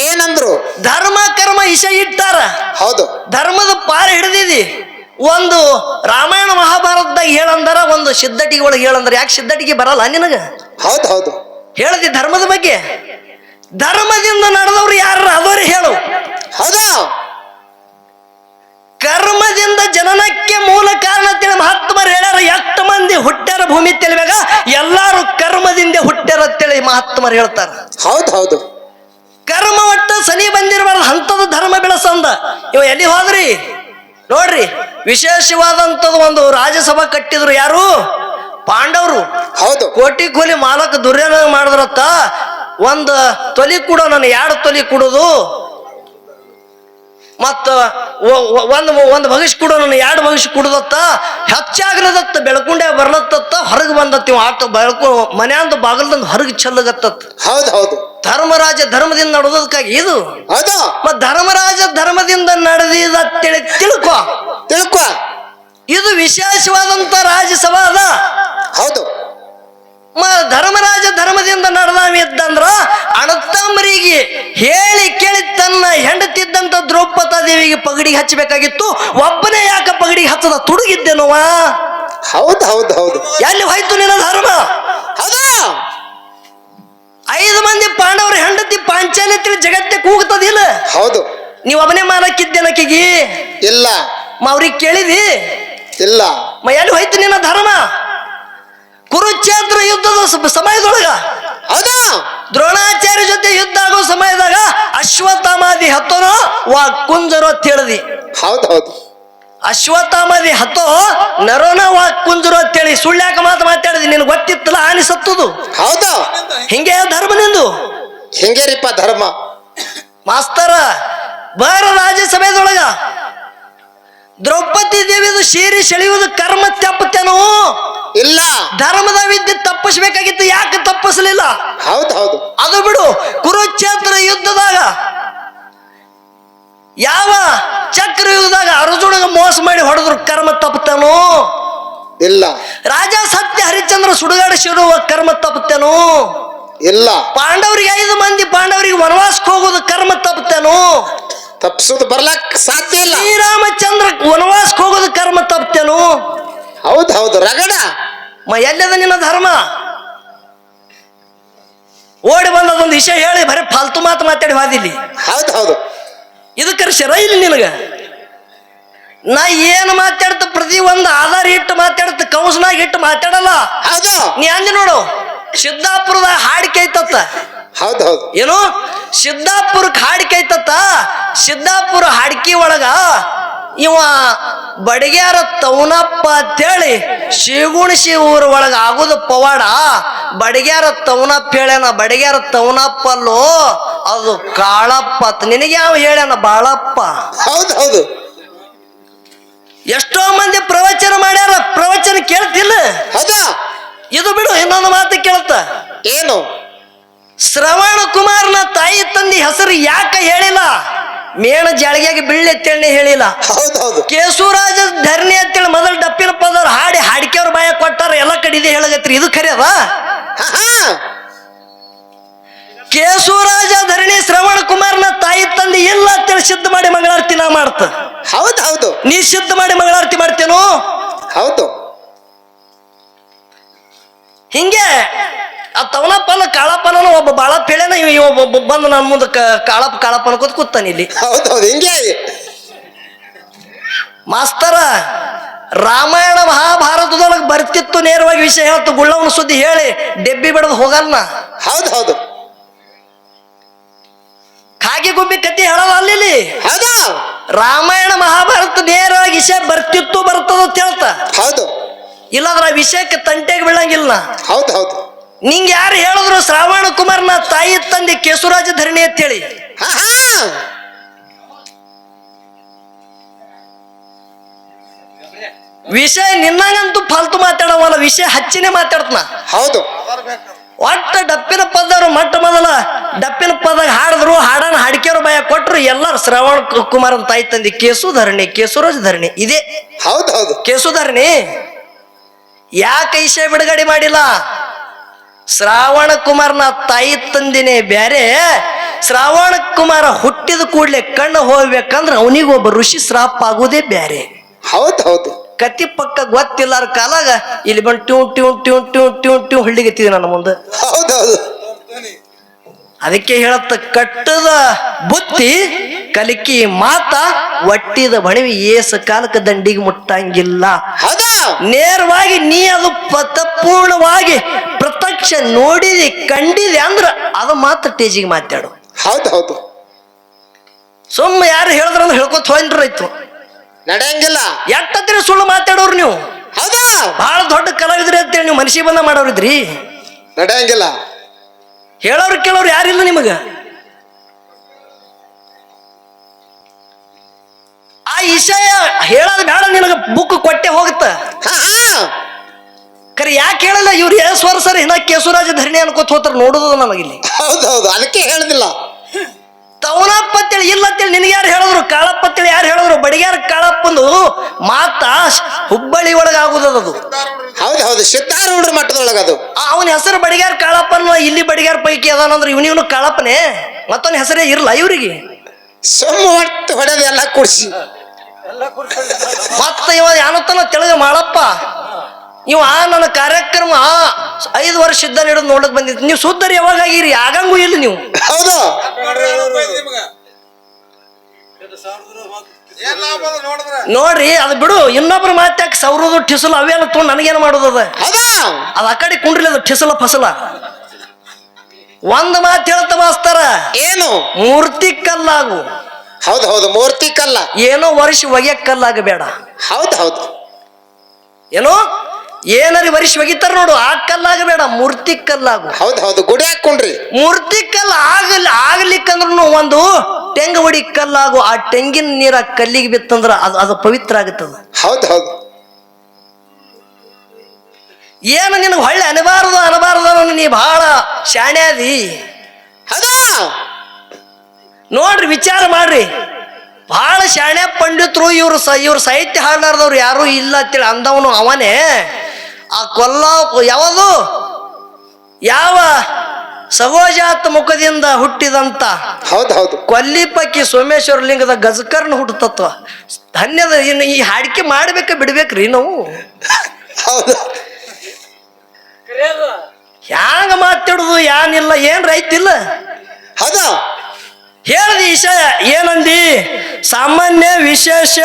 ಏನಂದ್ರು? ಧರ್ಮ ಕರ್ಮ ಈಶಾ ಇಟ್ಟಾರ. ಹೌದು ಧರ್ಮದ ಪಾರ ಹಿಡ್ದಿದಿ. ಒಂದು ರಾಮಾಯಣ ಮಹಾಭಾರತದಾಗ ಹೇಳಂದಾರ, ಒಂದು ಸಿದ್ಧಟಿಗೆ ಒಳಗೆ ಹೇಳಂದಾರ. ಯಾಕೆ ಸಿದ್ಧಟಿಗೆ ಬರಲ್ಲ ನಿನಗ? ಹೌದು ಹೌದು ಹೇಳದಿ ಧರ್ಮದ ಬಗ್ಗೆ. ಧರ್ಮದಿಂದ ನಡೆದವ್ರು ಯಾರು ಅದವ್ರೆ ಹೇಳು. ಹೌದಾ ಕರ್ಮದಿಂದ ಜನನಕ್ಕೆ ಮೂಲ ಕಾರಣ ಅಂತೇಳಿ ಮಹಾತ್ಮರು ಹೇಳ್ಯಾರ. 8 ಮಂದಿ ಹುಟ್ಟ್ಯಾರ ಭೂಮಿ ತೆಲಿವಾಗ, ಎಲ್ಲಾರು ಕರ್ಮದಿಂದ ಹುಟ್ಟ್ಯಾರ ಅಂತೇಳಿ ಮಹಾತ್ಮರು ಹೇಳ್ತಾರ. ಹೌದು ಹೌದು ಕರ್ಮ ಒಟ್ಟ ಸನಿ ಬಂದಿರಬಾರ್ದು ಅಂತದ ಧರ್ಮ ಬೆಳೆಸಂದ. ಇವ ಎಲ್ಲಿ ಹೋದ್ರಿ ನೋಡ್ರಿ. ವಿಶೇಷವಾದಂಥದ್ದು ಒಂದು ರಾಜ್ಯಸಭಾ ಕಟ್ಟಿದ್ರು. ಯಾರು? ಪಾಂಡವರು. ಹೌದು ಕೋಟಿ ಕೂಲಿ ಮಾಲಕ ದುರ್ಯೋಧನ ಮಾಡಿದ್ರತ್ತ. 1 ತೊಲಿ ಕೊಡೋ, ನಾನು 2 ತೊಲಿ ಕೊಡುದು, ಮತ್ತ ಒಂದು ಭವಿಷ್ಯ ಕೊಡೋ, ನಾನು 2 ಭವಿಷ್ಯ ಕೊಡುದತ್ತ. ಹೆಚ್ಚಾಗ್ರದತ್ತ. ಬೆಳಕುಂಡೆ ಬರ್ಲತ್ತ. ಹೊರಗೆ ಬಂದತ್ತ. ಆಟ ಬೆಳಕು ಮನೆಯಂದು ಬಾಗಲ್ದಂದು ಹೊರಗೆ ಚೆಲ್ಲಗತ್ತ. ಹೌದು ಹೌದು ಧರ್ಮರಾಜ ಧರ್ಮದಿಂದ ನಡೆದಕ್ಕಾಗಿ ಇದು. ಹೌದು ಮತ್ ಧರ್ಮರಾಜ ಧರ್ಮದಿಂದ ನಡೆದಿದ ತಿಳ್ಕೊ. ಇದು ವಿಶೇಷವಾದಂತ ರಾಜ್ಯಸಭಾ ಅದ. ಹೌದು ಧರ್ಮರಾಜ ಧರ್ಮದಿಂದ ನಡೆದವಿದ್ದಂದ್ರ ಅಣ್ಣತಮ್ಮರಿಗೆ ಹೇಳಿ ಕೇಳಿ ತನ್ನ ಹೆಂಡತಿದ್ದಂತ ದ್ರೌಪದಿ ದೇವಿಗೆ ಪಗಡಿಗೆ ಹಚ್ಚಬೇಕಾಗಿತ್ತು. ಒಬ್ಬನೇ ಯಾಕ ಪಗಡಿಗೆ ಹಚ್ಚದ? ತುಡುಗಿದ್ದೇನವ. ಹೌದು ಹೌದು ಹೌದು ಎಲ್ಲಿ ಹೋಯ್ತು ನಿನ್ನ ಧರ್ಮ? ಹೌದಾ 5 ಮಂದಿ ಪಾಂಡವರ ಹೆಂಡತಿ ಪಾಂಚಾಲಿ ಜಗತ್ತೆ ಕೂಗ್ತದಿಲ್ಲ. ಹೌದು ನೀವ್ ಒಬ್ಬನೇ ಮಾಲಕ್ಕಿದ್ದೇನಕ್ಕಿಗಿ ಇಲ್ಲ. ಅವ್ರಿಗೆ ಕೇಳಿದಿ ಇಲ್ಲ. ಎಲ್ಲಿ ಹೋಯ್ತು ನಿನ್ನ ಧರ್ಮ? ಕುರುಕ್ಷೇತ್ರ ಯುದ್ಧದ ಸಮಯದೊಳಗ ಹೌದಾ ದ್ರೋಣಾಚಾರ್ಯ ಜೊತೆ ಯುದ್ಧ ಆಗೋ ಸಮಯದಾಗ ಅಶ್ವತ್ಥಾಮಾದಿ ಹತ್ತೋನೋ ವಾ ಕುಂಜರೋ ಅಂತ ಹೇಳಿದಿ. ಹೌದು ಹೌದು ಅಶ್ವತ್ಥಾಮಾದಿ ಹತ್ತೋ ನರೋನ ವಾ ಕುಂಜರೋ ಅಂತೇಳಿ ಸುಳ್ಳ್ಯಾಕ ಮಾತಾಡಿದಿ. ನಿನ್ ಗೊತ್ತಿತ್ತಲ್ಲ ಆನಿ ಸತ್ತದು. ಹೌದಾ ಹಿಂಗೆ ಧರ್ಮ ನಿಂದು. ಹಿಂಗೇರಿಪ್ಪ ಧರ್ಮ. ಮಾಸ್ತರ ಬಾರ ರಾಜ್ಯಸಭೆದೊಳಗ ದ್ರೌಪದಿ ದೇವಿದು ಸೀರೆ ಸೆಳೆಯುವುದು ಕರ್ಮ ತೆಪ್ಪತ್ತೇನು? ಇಲ್ಲ. ಧರ್ಮದ ವಿದ್ಯೆ ತಪ್ಪಿಸ್ಬೇಕಾಗಿತ್ತು, ಯಾಕೆ ತಪ್ಪಿಸ್ಲಿಲ್ಲ? ಹೌದು ಹೌದು ಅದು ಬಿಡು, ಕುರುಕ್ಷೇತ್ರ ಯುದ್ಧದಾಗ ಯಾವ ಚಕ್ರಯುಗದಾಗ ಅರ್ಜುನಗ ಮೋಸ ಮಾಡಿ ಹೊಡೆದ್ರು, ಕರ್ಮ ತಪ್ಪುತ್ತಾನೋ? ಇಲ್ಲ ರಾಜ ಸತ್ಯ ಹರಿಶ್ಚಂದ್ರ ಸುಡುಗಾಡಿಸಿರುವ ಕರ್ಮ ತಪ್ಪುತ್ತೇನೋ? ಇಲ್ಲ. ಪಾಂಡವರಿಗೆ 5 ಮಂದಿ ಪಾಂಡವರಿಗೆ ವನವಾಸಕ್ಕೆ ಹೋಗೋದು ಕರ್ಮ ತಪ್ಪುತ್ತೇನೋ? ತಪ್ಪಿಸೋದು ಬರ್ಲಕ್ ಸಾಧ್ಯ ಇಲ್ಲ. ಶ್ರೀರಾಮಚಂದ್ರ ವನವಾಸಕ್ಕೆ ಹೋಗೋದು ಕರ್ಮ ತಪ್ಪುತ್ತೇನೋ? ಹೌದು ಹೌದು ರಗಡ. ಎಲ್ಲದ ನಿನ್ನ ಧರ್ಮ? ಓಡಿ ಬಂದದೊಂದು ವಿಷಯ ಹೇಳಿ ಬರೀ ಫಾಲ್ತು ಮಾತು ಮಾತಾಡಿ ವಾದಿಲ್ಲಿ. ಹೌದು ಹೌದು ಇದಕ್ಕೆ ಶರ ಇಲ್ಲ ನಿನಗ. ನಾ ಏನು ಮಾತಾಡ್ತ ಪ್ರತಿ ಒಂದು ಆಧಾರ ಇಟ್ಟು ಮಾತಾಡ್ತ, ಕೌನ್ಸ್ನಾಗ ಇಟ್ಟು ಮಾತಾಡಲ್ಲ. ಹೌದು ನೀ ಅಂದಿ ನೋಡು, ಸಿದ್ದಾಪುರದ ಹಾಡಿಕೆ ಐತತ್ತ. ಹೌದು ಹೌದು ಏನು ಸಿದ್ದಾಪುರಕ್ಕೆ ಹಾಡಿಕೆ ಐತತ್ತ. ಸಿದ್ದಾಪುರ ಹಾಡಿಕೆ ಒಳಗ ಇವ ಬಡಗ್ಯಾರ ತವನಪ್ಪ ಅಂತೇಳಿ ಶಿಗುಣಿಸಿ ಊರ ಒಳಗ ಆಗುದು ಪವಾಡ. ಬಡಗ್ಯಾರ ತವನಪ್ಪ ಹೇಳ್ಯಾನ, ಬಡಗ್ಯಾರ ತವನಪ್ಪ ಅಲ್ಲೋ ಅದು ಕಾಳಪ್ಪ. ನಿನಗೆ ಯಾವ ಹೇಳ್ಯಾನ? ಬಾಳಪ್ಪ. ಹೌದು ಹೌದು ಎಷ್ಟೋ ಮಂದಿ ಪ್ರವಚನ ಮಾಡ್ಯಾರ, ಪ್ರವಚನ ಕೇಳ್ತಿಲ್ಲ. ಹೌದು. ಇದು ಬಿಡು, ಇನ್ನೊಂದು ಮಾತು ಕೇಳ್ತ. ಏನು? ಶ್ರವಣ ಕುಮಾರ್ನ ತಾಯಿ ತಂದಿ ಹೆಸರು ಯಾಕೆ ಹೇಳಿಲ್ಲ? ಮೇಣ ಜಾಳಿಗೆಗೆ ಬೀಳ್ಳೆ ಅಂತೇಳಿ ಹೇಳಿಲ್ಲ. ಹೌದು ಹೌದು ಕೇಶವರಾಜ ಧರಣಿ ಅಂತೇಳಿ ಮೊದಲು ಡಪ್ಪಿನ ಪದರ್ ಹಾಡಿ ಹಾಡಿಕೆಯವ್ರ ಬಾಯ ಕೊಟ್ಟಾರ. ಎಲ್ಲ ಕಡೆ ಇದೆ ಹೇಳಗತ್ರಿ, ಇದು ಖರೆ ಅದ? ಕೇಶವರಾಜ ಧರಣಿ ಶ್ರವಣ ಕುಮಾರ್ನ ತಾಯಿ ತಂದೆ ಇಲ್ಲ ಅಂತೇಳಿ ಸಿದ್ಧ ಮಾಡಿ ಮಂಗಳಾರತಿ ನಾ ಮಾಡ್ತ. ಹೌದು ಹೌದು ನೀ ಸಿದ್ಧ ಮಾಡಿ ಮಂಗಳಾರತಿ ಮಾಡ್ತೇನೋ? ಹೌದು ಹಿಂಗೆ ಆ ತವನಪ್ಪನ ಕಾಳಪ್ಪನ ಒಬ್ಬ ಬಾಳಪ್ಪ ಹೇಳ್ಯಾನ. ಒಬ್ಬ ಬಂದು ನನ್ನ ಮುಂದೆ ಕಾಳಪ್ಪ ಅನ್ಕೋತ ಕೂತಾನ ಇಲ್ಲಿ. ಹೌದು ಹೌದು ಹಿಂಗೆ ಮಾಸ್ತರ ರಾಮಾಯಣ ಮಹಾಭಾರತದೊಳಗೆ ಬರ್ತಿತ್ತು, ನೇರವಾಗಿ ವಿಷಯ ಹೇಳ್ತು. ಗುಳ್ಳವನ ಸುದ್ದಿ ಹೇಳಿ ಡೆಬ್ಬಿ ಬಿಡದು ಹೋಗಲ್ಲ. ಹೌದು ಹೌದು ಕಾಗೆ ಗುಬ್ಬಿ ಕತ್ತಿ ಹೇಳಲ್ಲ ಅಲ್ಲಿ. ಹೌದು ರಾಮಾಯಣ ಮಹಾಭಾರತ ನೇರವಾಗಿ ವಿಷಯ ಬರ್ತಿತ್ತು, ಬರ್ತದ ಅಂತ ಹೇಳ್ತ. ಹೌದು ಇಲ್ಲಾಂದ್ರ ಆ ವಿಷಯಕ್ಕೆ ತಂಟೆಗೆ ಬೀಳಂಗಿಲ್ಲ. ಹೌದು ಹೌದು ನಿಂಗೆ ಯಾರು ಹೇಳಿದ್ರು ಶ್ರಾವಣ ಕುಮಾರ್ನ ತಾಯಿ ತಂದೆ ಕೇಶವರಾಜ ಧರಣಿ ಅಂತೇಳಿ? ವಿಷಯ ನಿನ್ನಂಗಂತೂ ಫಾಲ್ತು ಮಾತಾಡವಲ್ಲ, ವಿಷಯ ಹಚ್ಚಿನೇ ಮಾತಾಡ್ತನ. ಹೌದು ಒಟ್ಟ ಡಪ್ಪಿನ ಪದವರು ಮೊಟ್ಟ ಮೊದಲ ಡಪ್ಪಿನ ಪದಾಗ ಹಾಡಿದ್ರು, ಹಾಡನ ಹಾಡಿಕೆಯವ್ರ ಭಯ ಕೊಟ್ರು. ಎಲ್ಲಾರು ಶ್ರವಣ ಕುಮಾರನ ತಾಯಿ ತಂದೆ ಕೇಶವಧರಣಿ, ಕೇಶವರಾಜ ಧರಣಿ ಇದೆ. ಹೌದು ಹೌದು ಕೇಶವಧರಣಿ ಯಾಕೆ ವಿಷಯ ಬಿಡುಗಡೆ ಮಾಡಿಲ್ಲ? ಶ್ರಾವಣ ಕುಮಾರ್ನ ತಾಯಿ ತಂದಿನೇ ಬ್ಯಾರೆ. ಶ್ರಾವಣ ಕುಮಾರ ಹುಟ್ಟಿದ ಕೂಡ್ಲೆ ಕಣ್ಣು ಹೋಗ್ಬೇಕಂದ್ರ ಅವನಿಗೊಬ್ಬ ಋಷಿ ಶ್ರಾಪ ಆಗುವುದೇ ಬ್ಯಾರೆ. ಹೌದು ಹೌದು ಕತ್ತಿ ಪಕ್ಕ ಗೊತ್ತಿಲ್ಲಾರ ಕಾಲಾಗ ಇಲ್ಲಿ ಬಂದು ಟ್ಯೂ ಟ್ಯೂ ಟ್ಯೂ ಟ್ಯೂ ಟ್ಯೂ ಟ್ಯೂ ಹಳ್ಳಿಗೆತ್ತಿದೆ ನನ್ನ ಮುಂದೆ. ಹೌದು ಹೌದು ಅದಕ್ಕೆ ಹೇಳತ್ತ, ಕಟ್ಟದ ಬುತ್ತಿ ಕಲಿಕಿ ಮಾತ ಒಟ್ಟಿದ ಬಣಿವಿ ಏಸ ಕಾಲಕ್ಕೆ ದಂಡಿಗೆ ಮುಟ್ಟಂಗಿಲ್ಲ. ಹೌದಾ ನೇರವಾಗಿ ನೀ ಅದು ಪೂರ್ಣವಾಗಿ ಪ್ರತ್ಯಕ್ಷ ನೋಡಿದಿ ಕಂಡಿದೆ ಅಂದ್ರ ಅದು ಮಾತ್ರ ಟೇಜಿಗೆ ಮಾತಾಡು. ಹೌದು ಹೌದು ಸುಮ್ಮ ಯಾರು ಹೇಳಿದ್ರಂದ್ರೆ ಹೇಳ್ಕೊತ ಹೋಯ್ತು, ನಡೆಯಂಗಿಲ್ಲ. ಎಟ್ಟತ್ತಿರ ಸುಳ್ಳು ಮಾತಾಡೋರು ನೀವು. ಹೌದಾ ಬಹಳ ದೊಡ್ಡ ಕಲಾವಿದ್ರಿ ಅಂತೇಳಿ ನೀವು ಮನಸ್ಸಿಗೆ ಬಂದ ಮಾಡೋರಿದ್ರಿ. ನಡೆಯಂಗಿಲ್ಲ. ಹೇಳೋರು ಕೇಳೋರು ಯಾರಿಲ್ಲ ನಿಮಗ. ಆ ವಿಷಯ ಹೇಳೋದು ಬೇಡ, ನಿನಗ ಬುಕ್ ಕೊಟ್ಟೆ ಹೋಗುತ್ತ. ಕರೆ ಯಾಕೆ ಹೇಳಲ್ಲ? ಇವ್ರು ಯಶ್ವರ ಸರ್ ಇನ್ನ ಕೇಶವರಾಜ ಧರಣಿ ಅನ್ಕೋತ ಹೋತಾರ, ನೋಡುದು ನನಗಿಲ್ಲಿ. ಹೌದು ಹೌದು ಅದಕ್ಕೆ ಹೇಳುದಿಲ್ಲ. ತವನಪ್ಪ ಅಂತೇಳಿ ಇಲ್ಲ ಅಂತೇಳಿ ನಿನಗೆ ಯಾರು ಹೇಳಿದ್ರು? ಕಾಳಪ್ಪ ಅಂತೇಳಿ ಯಾರು ಹೇಳಿದ್ರು? ಬಡಿಗ್ಯಾರ ಕಾಳಪ್ಪಂದು ಮಾತ ಹುಬ್ಬಳ್ಳಿ ಒಳಗ ಆಗುದದು. ಹೌದು ಹೌದು ಸಿದ್ಧಾರೂಢರ ಮಟ್ಟದೊಳಗ ಅದು. ಅವನ ಹೆಸರು ಬಡಿಗ್ಯಾರ ಕಾಳಪ್ಪನ. ಇಲ್ಲಿ ಬಡಿಗ್ಯಾರ ಪೈಕಿ ಅದಾನಂದ್ರೆ ಇವನಿವನು ಕಾಳಪ್ಪನೇ, ಮತ್ತೊಂದು ಹೆಸರೇ ಇರಲ್ಲ ಇವರಿಗೆ. ಸುಮ್ಮ ಹೊಟ್ಟು ಹೊಡೆದು ಎಲ್ಲ ಕೂಡಿಸಿ ಮತ್ತ ಇವ ಯಾನತನ ತೆಳಗ ಮಾಡಪ್ಪ. ಇವ ನನ್ನ ಕಾರ್ಯಕ್ರಮ 5 ವರ್ಷ ಇದ್ದ ಹಿಡಿದು ನೋಡಕ್ ಬಂದಿತ್ತು. ನೀವು ಸುದ್ದರಿ ಯಾವಾಗ ಆಗಿರಿ? ಆಗಂಗೂ ಇಲ್ಲ ನೀವು. ಹೌದು ನೋಡ್ರಿ, ಅದು ಬಿಡು. ಇನ್ನೊಬ್ರು ಮಾತಾಕ್ ಸೌರದು ಠಿಸಲು ಅವೇನು ತೊಗೊಂಡು ನನಗೇನು ಮಾಡೋದದ? ಅದ ಆ ಕಡೆ ಕುಂಡ್ರಿ, ಅದು ಠಿಸಲ ಫಸಲ. ಒಂದ್ ಮಾತು ಹೇಳ್ತ ಮಾಸ್ತರ, ಏನು? ಮೂರ್ತಿ ಕಲ್ಲಾಗು. ಹೌದು ಹೌದು ಮೂರ್ತಿ ಕಲ್ಲ. ಏನೋ ವರ್ಷ ಒಗೆಯಕ್ ಕಲ್ಲಾಗಬೇಡ. ಹೌದು ಹೌದು ಏನೋ ಏನಾರಿ ವರ್ಷ ಒಗಿತಾರ ನೋಡು, ಆ ಕಲ್ಲಾಗಬೇಡ, ಮೂರ್ತಿ ಕಲ್ಲಾಗು. ಹೌದು ಹೌದು ಗುಡಿ ಹಾಕೊಂಡ್ರಿ. ಮೂರ್ತಿ ಕಲ್ಲು ಆಗ್ಲಿಕ್ಕಂದ್ರೂ ಒಂದು ತೆಂಗ ಹೊಡಿ ಕಲ್ಲಾಗು. ಆ ತೆಂಗಿನ ನೀರ ಕಲ್ಲಿಗೆ ಬಿತ್ತಂದ್ರ ಅದು ಪವಿತ್ರ ಆಗುತ್ತದ. ಹೌದು ಹೌದು ಏನು ನಿನಗೆ ಹೊಳ್ಳಿ ಅನಬಾರದು ನೀ ಬಹಳ ಶಾಣೆ ಅದಿ. ಹೌದಾ ನೋಡ್ರಿ ವಿಚಾರ ಮಾಡ್ರಿ, ಬಹಳ ಶಾಣೆ ಪಂಡಿತರು ಇವ್ರ ಸಾಹಿತ್ಯ ಹಾಡಾರ್ದವ್ರು ಯಾರು ಇಲ್ಲ ಅಂತೇಳಿ ಅಂದವನು ಅವನೇ. ಆ ಯಾವ ಸಗೋಜಾತ ಮುಖದಿಂದ ಹುಟ್ಟಿದಂತ ಹೌದು ಕೊಲ್ಲಿಪಕ್ಕಿ ಸೋಮೇಶ್ವರ ಲಿಂಗದ ಗಜಕರ್ಣ ಹುಟ್ಟುತ್ತತ್ವ ಧನ್ಯದ. ಇನ್ನು ಈ ಹಾಡಿಕೆ ಮಾಡ್ಬೇಕ ಬಿಡ್ಬೇಕ್ರಿ ನಾವು? ಹೌದು ಹ್ಯಾಂಗ ಮಾತಾಡುದು ಏನಿಲ್ಲ, ಏನ್ ರೈತಿಲ್ಲ. ಹೌದಾ ಹೇಳ್ದಿ ವಿಷಯ ಏನಂದಿ? ಸಾಮಾನ್ಯ ವಿಶೇಷ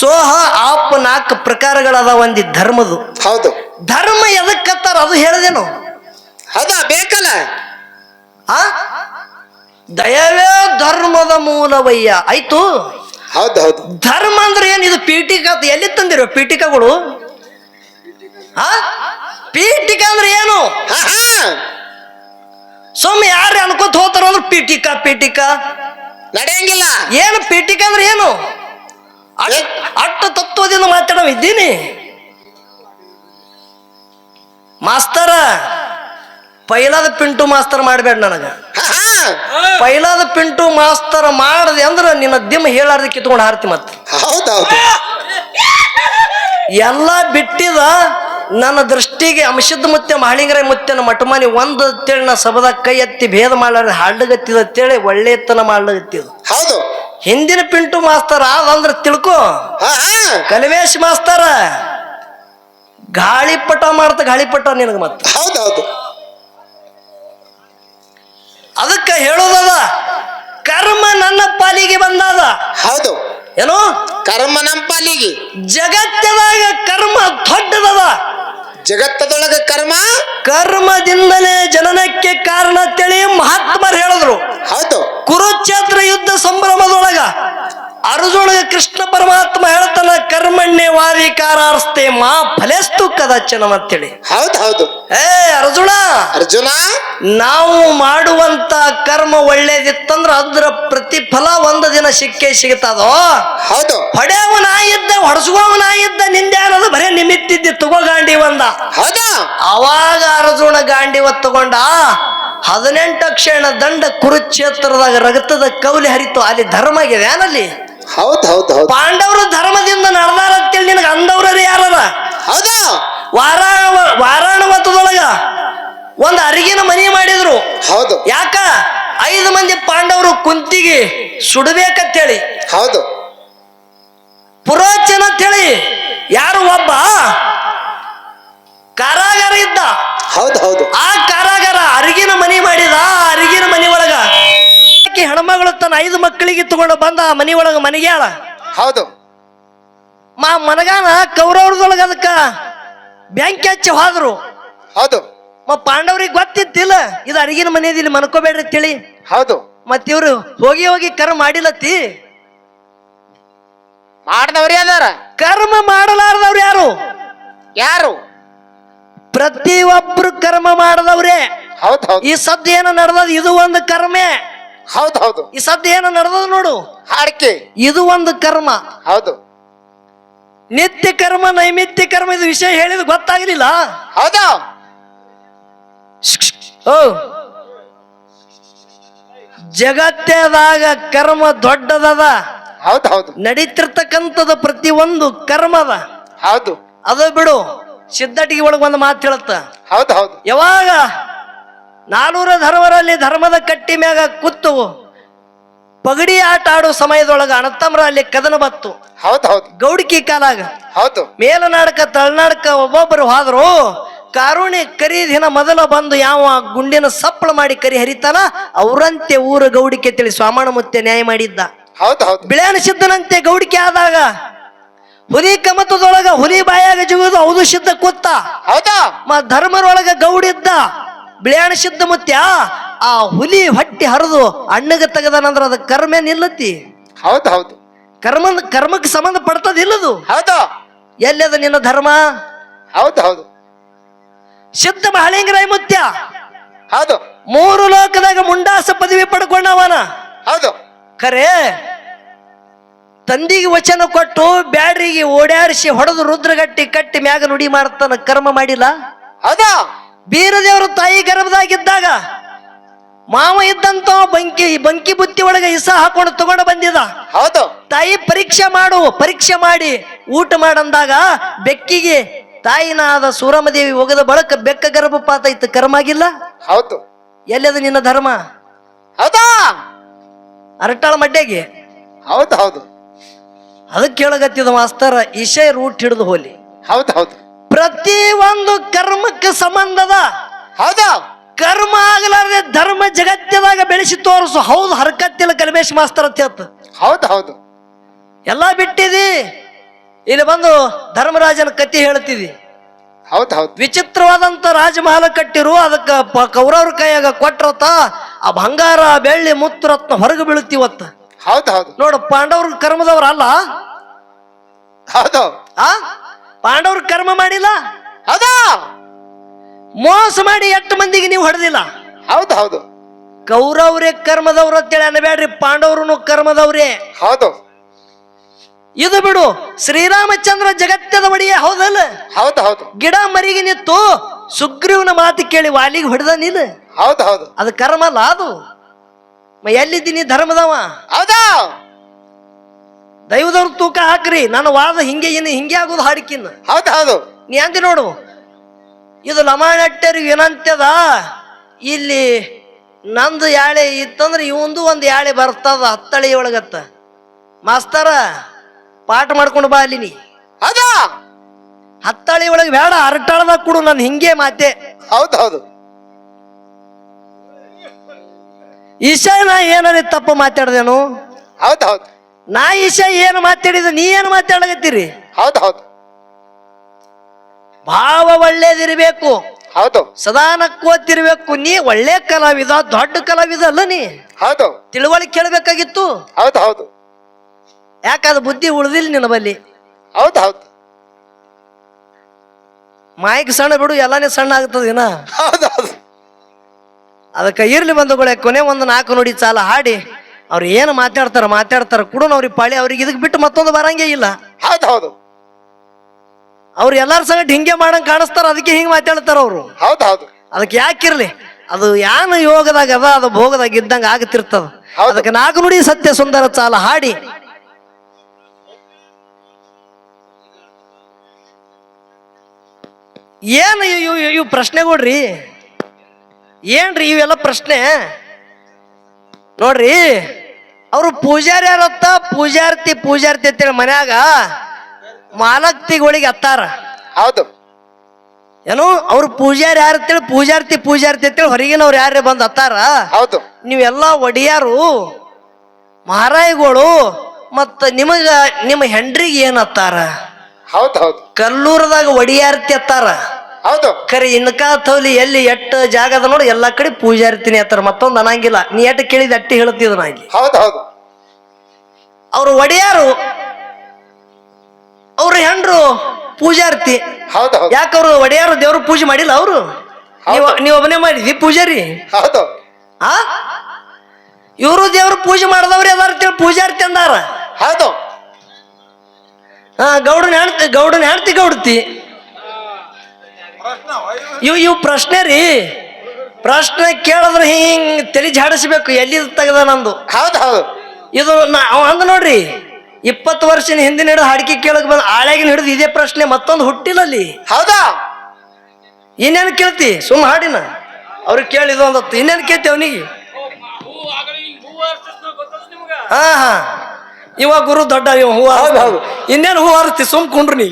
ಸೋಹ ಆಪ್ 4 ಪ್ರಕಾರಗಳದ ಒಂದಿ ಧರ್ಮದು. ಹೌದು ಧರ್ಮ ಎದಕ್ಕತ್ತಾರ ಅದು ಹೇಳ್ದೇನು? ಹೌದಾ ಬೇಕಲ್ಲ. ಆ ದಯವೇ ಧರ್ಮದ ಮೂಲವಯ್ಯ ಆಯ್ತು. ಹೌದು ಧರ್ಮ ಅಂದ್ರೆ ಏನ್? ಇದು ಪೀಠಿಕ ಎಲ್ಲಿ ತಂದಿರೋ ಪೀಠಿಕಗಳು? ಆ ಪೀಠಿಕ ಅಂದ್ರೆ ಏನು? ಸುಮ್ಮನೆ ಯಾರು ಅನ್ಕೋತ ಹೋತಾರ ಅಂದ್ರೆ ಪೀಠಿಕ ನಡೆಯಂಗಿಲ್ಲ. ಏನು ಪೀಠಿಕ ಅಂದ್ರೆ ಏನು? ಅಟ್ಟ ತತ್ವದಿಂದ ಮಾತಾಡೋ ಇದ್ದೀನಿ ಮಾಸ್ತರ. ಪೈಲಾದ ಪಿಂಟು ಮಾಸ್ತರ್ ಮಾಡ್ಬೇಡ ನನಗ. ಪೈಲಾದ ಪಿಂಟು ಮಾಸ್ತರ್ ಮಾಡದೆ ಅಂದ್ರ ನಿನ್ನ ದಿಮ್ಮ ಹೇಳಾರ್ದ ಕಿತ್ಕೊಂಡು ಹಾರ್ತಿ. ಮತ್ತ ಹೌದೌದು ಎಲ್ಲ ಬಿಟ್ಟಿದ ನನ್ನ ದೃಷ್ಟಿಗೆ ಅಂಶದ ಮುತ್ತೆ ಮಹಳಿಂಗರಾಯ ಮುತ್ತೆನ ಮಟಮಾನಿ ಒಂದು ಅಂತೇಳಿ ನಾ ಸಭದಾಗ ಕೈ ಎತ್ತಿ ಭೇದ ಮಾಡ್ಲಾರ ಹಾಡ್ಲಗತ್ತಿದ ಅಂತೇಳಿ ಒಳ್ಳೆತನ ಮಾಡ್ಲಗತ್ತಿದ. ಹೌದು ಹಿಂದಿನ ಪಿಂಟು ಮಾಸ್ತರ್ ಆದಂದ್ರ ತಿಳ್ಕೊ. ಕಲ್ಮೇಶ್ ಮಾಸ್ತರ ಗಾಳಿಪಟ ಗಾಳಿಪಟ ನಿನಗ. ಮತ್ತ ಹೌದೌದು ಅದಕ್ಕ ಹೇಳೋದದ ಕರ್ಮ ನನ್ನ ಪಾಲಿಗೆ ಬಂದಾದ. ಹೌದು ಏನು ಕರ್ಮ ನಮ್ಮ ಪಾಲಿಗೆ. ಜಗತ್ತದಾಗ ಕರ್ಮ ದೊಡ್ಡದದ. ಜಗತ್ತದೊಳಗ ಕರ್ಮದಿಂದಲೇ ಜನನಕ್ಕೆ ಕಾರಣ ತಿಳಿ ಮಹಾತ್ಮರು ಹೇಳಿದ್ರು. ಹೌದು ಕುರುಕ್ಷೇತ್ರ ಯುದ್ಧ ಸಂಭ್ರಮದೊಳಗ ಅರ್ಜುನ ಕೃಷ್ಣ ಪರಮಾತ್ಮ ಹೇಳ್ತಾನ ಕರ್ಮಣ್ಯ ವಾದಿಕಾರಾರ್ಸ್ತೆ ಮಾ ಫಲೆಸ್ತು ಕದಾಚನ ಅಂತೇಳಿ. ಹೌದು ಅರ್ಜುನ ನಾವು ಮಾಡುವಂತ ಕರ್ಮ ಒಳ್ಳೇದಿತ್ತಂದ್ರ ಅದ್ರ ಪ್ರತಿಫಲ ಒಂದು ದಿನ ಸಿಗ್ತದೋ. ಹೌದು ಹೊಡೆಯವ ನಾ ಇದ್ದ ಹೊಡ್ಸ್ಕೋವ ನಾ ಇದ್ದ ನಿಂದೆ ಅನ್ನೋದು ಬರೇ ನಿಮಿತ್ತಿದ್ದಿ ತಗೋ ಗಾಂಡಿ ಒಂದ. ಹೌದಾ ಅವಾಗ ಅರ್ಜುನ ಗಾಂಡಿವ ತಗೊಂಡ 18 ಅಕ್ಷರ ದಂಡ ಕುರುಕ್ಷೇತ್ರದಾಗ ರಗತದ ಕೌಲಿ ಹರಿತು. ಅಲ್ಲಿ ಧರ್ಮ ಆಗಿದೆ ಏನಲ್ಲಿ. ಹೌದು ಪಾಂಡವರು ಧರ್ಮದಿಂದ ನಡೆದಾರ ಅಂತೇಳಿ ನಿನಗೆ ಅಂದವ್ರ ಯಾರ? ಹೌದಾ ವಾರಾಣವತದೊಳಗ ಒಂದು ಅರಿಗಿನ ಮನಿ ಮಾಡಿದ್ರು. ಹೌದು ಯಾಕ 5 ಮಂದಿ ಪಾಂಡವರು ಕುಂತಿಗೆ ಸುಡಬೇಕಂತೇಳಿ. ಹೌದು ಪುರೋಚನ ಅಂತೇಳಿ ಯಾರು ಒಬ್ಬ ಕಾರಾಗಾರ ಇದ್ದ. ಹೌದು ಆ ಕಾರಾಗಾರ ಅರಿಗಿನ ಮನಿ ಮಾಡಿದ. ಅರಿಗಿನ ಮನಿ ಒಳಗ ಹೆಣ್ಮಗಳು ತನ್ನ 5 ಮಕ್ಕಳಿಗೆ ತಗೊಂಡು ಬಂದ ಮನಿ ಒಳಗ ಮನಿಗ್ಯಾಳ. ಹೌದು ಮನಗಾನ ಕೌರವ್ರದೊಳಗ ಅದಕ್ಕ ಬ್ಯಾಂಕ್ ಹಚ್ಚಿ ಹೋದ್ರು. ಹೌದು ಪಾಂಡವ್ರಿಗೆ ಗೊತ್ತಿತ್ತಿಲ್ಲ ಇದು ಅರಿಗಿನ ಮನೆಯದ ಇಲ್ಲಿ ಮನ್ಕೋಬೇಡ್ರಿ ತಿಳಿ. ಹೌದು ಮತ್ತಿವ್ರು ಹೋಗಿ ಕರ್ಮ ಮಾಡಿಲ್ಲತ್ತಿ. ಮಾಡಿದವ್ರಿ ಅದಾರ. ಕರ್ಮ ಮಾಡಲಾರ್ದವ್ರು ಯಾರು? ಪ್ರತಿಯೊಬ್ರು ಕರ್ಮ ಮಾಡದವ್ರೆ. ಹೌದು ಈ ಸದ್ದ ಏನ ನಡೆದದ ಇದು ಒಂದು ಕರ್ಮೆ. ಹೌದು ಈ ಸದ್ದ ಏನ ನಡೆದದ ನೋಡು ಹಾಡಿಕೆ ಇದು ಒಂದು ಕರ್ಮ. ಹೌದು ನಿತ್ಯ ಕರ್ಮ ನೈಮಿತ್ಯ ಕರ್ಮ ಇದು ವಿಷಯ ಹೇಳಿದ ಗೊತ್ತಾಗ್ಲಿಲ್ಲ. ಹೌದಾ ಜಗತ್ತದಾಗ ಕರ್ಮ ದೊಡ್ಡದದ. ಹೌದು ನಡೀತಿರ್ತಕ್ಕಂಥದ ಪ್ರತಿಯೊಂದು ಕರ್ಮದ. ಹೌದು ಅದು ಬಿಡು. ಸಿದ್ಧಟಿಗೆ ಒಳಗ ಒಂದು ಮಾತು ಹೇಳುತ್ತ. ಹೌದು ಯಾವಾಗ 400 ಧರ್ಮರಲ್ಲಿ ಧರ್ಮದ ಕಟ್ಟಿ ಮ್ಯಾಗ ಕೂತು ಪಗಡಿ ಆಟ ಆಡೋ ಸಮಯದೊಳಗ ಅಣತಮ್ರ ಅಲ್ಲಿ ಕದನ ಬತ್ತು. ಹೌದು ಗೌಡಿಕಿ ಕಾಲಾಗ ಹೌದು ಮೇಲನಾಡಕ ತಳನಾಡಕ ಒಬ್ಬೊಬ್ಬರು ಹೋದ್ರು. ಕಾರುಣಿ ಕರಿ ದಿನ ಮೊದಲ ಬಂದು ಯಾವ ಗುಂಡಿನ ಸಪ್ಪಳ ಮಾಡಿ ಕರಿ ಹರಿತಾನ ಅವರಂತೆ ಊರ ಗೌಡಿಕೆ ತಿಳಿ ಸ್ವಾಮಣ ಮುತ್ತೆ ನ್ಯಾಯ ಮಾಡಿದ್ದ. ಹೌದು ಬಿಳ್ಯಾನ ಸಿದ್ಧನಂತೆ ಗೌಡಿಕೆ ಆದಾಗ ಹುಲಿ ಕಮತದೊಳಗ ಹುಲಿ ಬಾಯಾಗ ಜುಗುದು ಹೌದು ಸಿದ್ಧ ಕೂತ. ಹೌದಾ ಧರ್ಮರೊಳಗ ಗೌಡಿದ್ದ ಬಿಳ್ಯಾಣ ಸಿದ್ಧ ಮುತ್ಯ ಆ ಹುಲಿ ಹೊಟ್ಟಿ ಹರಿದು ಅಣ್ಣಗ ತೆಗದನಂದ್ರ ಅದ ಕರ್ಮ ನಿಲ್ಲತಿ. ಹೌದು ಕರ್ಮಕ್ಕೆ ಸಂಬಂಧ ಪಡ್ತದಿಲ್ಲದು. ಹೌದು ಎಲ್ಲದ ನಿನ್ನ ಧರ್ಮ? ಹೌದು ಸಿದ್ಧ ಮಹಳಿಂಗರಾಯ ಮುತ್ಯ ಹೌದು 3 ಲೋಕದಾಗ ಮುಂಡಾಸ ಪದವಿ ಪಡ್ಕೊಂಡವನ. ಹೌದು ಖರೆ ತಂದಿಗೆ ವಚನ ಕೊಟ್ಟು ಬ್ಯಾಡ್ರಿಗೆ ಓಡಾಡಿಸಿ ಹೊಡೆದು ರುದ್ರಗಟ್ಟಿ ಕಟ್ಟಿ ಮ್ಯಾಗ ನುಡಿ ಮಾಡ್ತಾನ. ಕರ್ಮ ಮಾಡಿಲ್ಲ. ಹೌದಾ ಬೀರದೇವರು ತಾಯಿ ಗರ್ಭದಾಗಿದ್ದಾಗ ಮಾವ ಇದ್ದಂತ ಬಂಕಿ ಬುತ್ತಿ ಒಳಗೆ ಇಸ ಹಾಕೊಂಡು ತಗೊಂಡು ಬಂದಿದ. ಹೌದು ತಾಯಿ ಪರೀಕ್ಷೆ ಮಾಡಿ ಊಟ ಮಾಡಂದಾಗ ಬೆಕ್ಕಿಗೆ ತಾಯಿನಾದ ಸೂರಮದೇವಿ ಒಗದ ಬಳಕ ಬೆಕ್ಕ ಗರ್ಭಪಾತ ಇತ್ತು, ಕರ್ಮ ಆಗಿಲ್ಲ. ಹೌದು ಎಲ್ಲದು ನಿನ್ನ ಧರ್ಮ? ಹೌದಾ ಅರಟಾಳ ಮಡ್ಡೆಗೆ. ಹೌದು ಹೌದು ಅದಕ್ಕೆ ಕೇಳಗತ್ತಿದ ಮಾಸ್ತರ, ಇಶೆ ರೂಟ್ ಹಿಡಿದು ಹೋಲಿ. ಹೌದು ಹೌದು ಪ್ರತಿ ಒಂದು ಕರ್ಮಕ್ಕೆ ಸಂಬಂಧದ. ಹೌದಾ ಕರ್ಮ ಆಗಲಾರದೆ ಧರ್ಮ ಜಗತ್ತದಾಗ ಬೆಳೆಸಿ ತೋರಿಸು. ಹೌದು, ಹರಕತ್ತಿಲ್ಲ ಕಲ್ಮೇಶ್ ಮಾಸ್ತರ್ ಅಂತ ಹೇಳ್ತ. ಹೌದು ಹೌದು ಎಲ್ಲಾ ಬಿಟ್ಟಿದಿ, ಇಲ್ಲಿ ಬಂದು ಧರ್ಮರಾಜನ ಕತಿ ಹೇಳ್ತಿದಿ. ಹೌದು ಹೌದು ವಿಚಿತ್ರವಾದಂತ ರಾಜಮಹಲ ಕಟ್ಟಿರು, ಅದಕ್ಕ ಕೌರವ್ರ ಕೈಯಾಗ ಕೊಟ್ರತ ಆ ಬಂಗಾರ ಬೆಳ್ಳಿ ಮುತ್ತು ರತ್ನ ಹೊರಗೆ ಬೀಳುತ್ತಿವತ್ತ. ಹೌದು ಹೌದು ನೋಡು, ಪಾಂಡವ್ರ ಕರ್ಮದವ್ರ ಅಲ್ಲ. ಹೌದು ಆ ಪಾಂಡವ್ರ ಕರ್ಮ ಮಾಡಿಲ್ಲ, ಹೌದಾ ಮೋಸ ಮಾಡಿ 8 ಮಂದಿಗೆ ನೀವು ಹೊಡೆದಿಲ್ಲ. ಹೌದು ಹೌದು ಕೌರವ್ರೇ ಕರ್ಮದವ್ರು ಅಂತೇಳಿ ಅನ್ನಬೇಡ್ರಿ, ಪಾಂಡವ್ರು ಕರ್ಮದವ್ರೇ. ಹೌದು ಇದು ಬಿಡು, ಶ್ರೀರಾಮಚಂದ್ರ ಜಗತ್ತದ ಒಡೆಯ, ಹೌದಲ್ಲ? ಹೌದು ಹೌದು ಗಿಡ ಮರಿಗೆ ನಿಂತು ಸುಗ್ರೀವನ ಮಾತು ಕೇಳಿ ವಾಲಿಗೆ ಹೊಡೆದ ನೀನು. ಹೌದು ಹೌದು ಅದು ಕರ್ಮ ಅಲ್ಲ ಅದು. ಎಲ್ಲಿದ್ದೀನಿ ಧರ್ಮದವ? ಹೌದಾ ದೈವದವ್ರ ತೂಕ ಹಾಕ್ರಿ. ನನ್ನ ವಾದ ಹಿಂಗೆ ಆಗೋದು ಹಾಡಿಕಿನ್ನ. ಹೌದು ಹೌದು ನೀ ಅಂದಿ ನೋಡು, ಇದು ಲಮಾಣಟ್ಟರಿಗೆ ಏನಂತದ, ಇಲ್ಲಿ ನಂದು ಯಾಳೆ ಇತ್ತಂದ್ರೆ ಇವಂದು ಒಂದು ಯಾಳೆ ಬರ್ತದ ಹತ್ತಳಿ ಒಳಗತ್ತ. ಮಾಸ್ತರ ಪಾಠ ಮಾಡ್ಕೊಂಡು ಬಾ ಅಲ್ಲಿ. ನೀ ಹೌದಾ ಹತ್ತಳಿ ಒಳಗೆ ಬೇಡ, ಅರಟಾಳದಾಗ ಕೊಡು. ನಾನು ಹಿಂಗೆ ಮಾತೆ. ಹೌದು ಹೌದು ಈಶಾ ನಾ ಏನಾರ ತಪ್ಪ ಮಾತಾಡ್ದೇನು? ಹೌದು ಹೌದು ನಾ ಈಶಾ ಏನು ಮಾತಾಡಿದ, ನೀ ಏನು ಮಾತಾಡಕತ್ತೀರಿ? ಹೌದು ಹೌದು ಭಾವ ಒಳ್ಳೇದಿರ್ಬೇಕು, ಹೌದು ಸದಾ ನಕ್ಕೋತಿರ್ಬೇಕು. ನೀ ಒಳ್ಳೆ ಕಲಾವಿದ, ದೊಡ್ಡ ಕಲಾವಿದ ಅಲ್ಲ ನೀ. ಹೌದು ತಿಳುವಳಿಕೆ ಕೇಳಬೇಕಾಗಿತ್ತು. ಹೌದು ಹೌದು ಯಾಕದು ಬುದ್ಧಿ ಉಳ್ದಿಲ್ಲ ನಿನ್ನ ಬಲ್ಲಿ. ಹೌದು ಹೌದು ಮಾಯಿಗೆ ಸಣ್ಣ ಬಿಡು, ಎಲ್ಲಾನೇ ಸಣ್ಣ ಆಗ್ತದೇನ. ಹೌದು ಹೌದು ಅದಕ್ಕೆ ಇರ್ಲಿ ಬಂಧುಗಳೇ, ಕೊನೆ ಒಂದು 4 ನುಡಿ ಚಾಲ ಹಾಡಿ ಅವ್ರು ಏನು ಮಾತಾಡ್ತಾರ ಕೂಡ ಅವ್ರಿಗೆ ಪಾಳಿ. ಅವ್ರಿಗೆ ಇದಕ್ಕೆ ಬಿಟ್ಟು ಮತ್ತೊಂದು ಬರಂಗೇ ಇಲ್ಲ. ಹೌದು ಹೌದು ಅವ್ರು ಎಲ್ಲಾರ ಸಂಗಟ ಹಿಂಗೆ ಮಾಡಂಗ್ ಕಾಣಿಸ್ತಾರ, ಅದಕ್ಕೆ ಹಿಂಗೆ ಮಾತಾಡ್ತಾರ ಅವರು. ಹೌದು ಹೌದು ಅದಕ್ಕೆ ಯಾಕಿರ್ಲಿ, ಅದು ಯಾನು ಯೋಗದಾಗ ಅದ, ಅದು ಭೋಗದಾಗ ಇದ್ದಂಗ ಆಗತಿರ್ತದ. ಅದಕ್ಕೆ 4 ನುಡಿ ಸತ್ಯ ಸುಂದರ ಚಾಲ ಹಾಡಿ ಏನು ಇವು ಪ್ರಶ್ನೆಗಳ್ರಿ, ಏನ್ರಿ ಇವೆಲ್ಲ ಪ್ರಶ್ನೆ? ನೋಡ್ರಿ, ಅವರು ಪೂಜಾರಿ ಯಾರತ್ತ, ಪೂಜಾರ್ತಿ ಅಂತೇಳಿ ಮನ್ಯಾಗ ಮಾಲಕ್ತಿಗಳಿಗೆ ಅತ್ತಾರ. ಹೌದು ಏನು ಅವ್ರು ಪೂಜಾರಿ ಯಾರು ಅಂತೇಳಿ ಪೂಜಾರ್ತಿ ಅಂತೇಳಿ ಹೊರಗಿನವ್ರು ಯಾರೇ ಬಂದು ಅತ್ತಾರ. ಹೌದು ನೀವೆಲ್ಲ ಒಡಿಯಾರು ಮಹಾರಾಯಿಗಳು, ಮತ್ತ ನಿಮ್ಮ ಹೆಂಡ್ರಿಗೆ ಏನತ್ತಾರ? ಹೌದು ಹೌದು ಕಲ್ಲೂರದಾಗ ಒಡಿಯಾರ್ತಿ ಅತ್ತಾರ. ಹೌದು ಖರೆ ಇನ್ಕ ತೌಲಿ ಎಲ್ಲಿ ಎಟ್ಟು ಜಾಗದ ನೋಡಿ ಎಲ್ಲಾ ಕಡೆ ಪೂಜಾರ್ತಿನಿ ಅತ್ತಾರ. ಮತ್ತೊಂದು ಅನ್ನಂಗಿಲ್ಲ. ನೀ ಎಟ್ಟು ಕೇಳಿದ ಅಟ್ಟಿ ಹೇಳ್ತಿದ್ ನಾ ಇಲ್ಲಿ. ಹೌದು ಹೌದು ಅವ್ರು ಒಡೆಯಾರು, ಅವ್ರ ಹೆಂಡ್ರು ಪೂಜಾರ್ತಿ. ಹೌದು ಹೌದು ಯಾಕವ್ರು ಒಡೆಯಾರು ದೇವ್ರ ಪೂಜೆ ಮಾಡಿಲ್ಲ? ಅವರು ನೀವು ಒಬ್ಬನೇ ಮಾಡಿದಿ ಪೂಜಾರಿ. ಹೌದು ಆ ಇವರು ದೇವ್ರ ಪೂಜೆ ಮಾಡಿದವ್ರು ಯಾರು ಪೂಜಾರ್ತಿ ಅಂದಾರ. ಹೌದು ಗೌಡನ ಹೆಂಡ್ತಿ ಗೌಡತಿ. ಇವು ಪ್ರಶ್ನೆ ರೀ. ಪ್ರಶ್ನೆ ಕೇಳಿದ್ರೆ ಹಿಂಗ್ ತಲೆ ಜಾಡಿಸ್ಬೇಕು, ಎಲ್ಲಿ ತೆಗದ ನಂದು. ಹೌದು ಹೌದು ಇದು ಅಂದ ನೋಡ್ರಿ, 20 ವರ್ಷದ ಹಿಂದಿನ ಹಿಡಿದು ಹಾಡಿಕೆ ಕೇಳಕ್ ಬಂದ ಆಳ್ಯಾಗಿನ ಹಿಡಿದು ಇದೇ ಪ್ರಶ್ನೆ, ಮತ್ತೊಂದು ಹುಟ್ಟಿಲ್ಲ ಅಲ್ಲಿ. ಹೌದಾ ಇನ್ನೇನು ಕೇಳ್ತಿ? ಸುಮ್ಮ ಹಾಡಿನ ಅವ್ರಿಗೆ ಕೇಳಿದ ಒಂದತ್ತು, ಇನ್ನೇನು ಕೇಳ್ತಿ ಅವನಿಗೆ? ಹಾ ಇವಾಗ ಗುರು ದೊಡ್ಡ ಇವ ಹೂವ. ಇನ್ನೇನು ಹೂ ಹಾರಿಸ್ತಿ, ಸುಮ್ ಕುಂಡ್ರಿ ನೀ.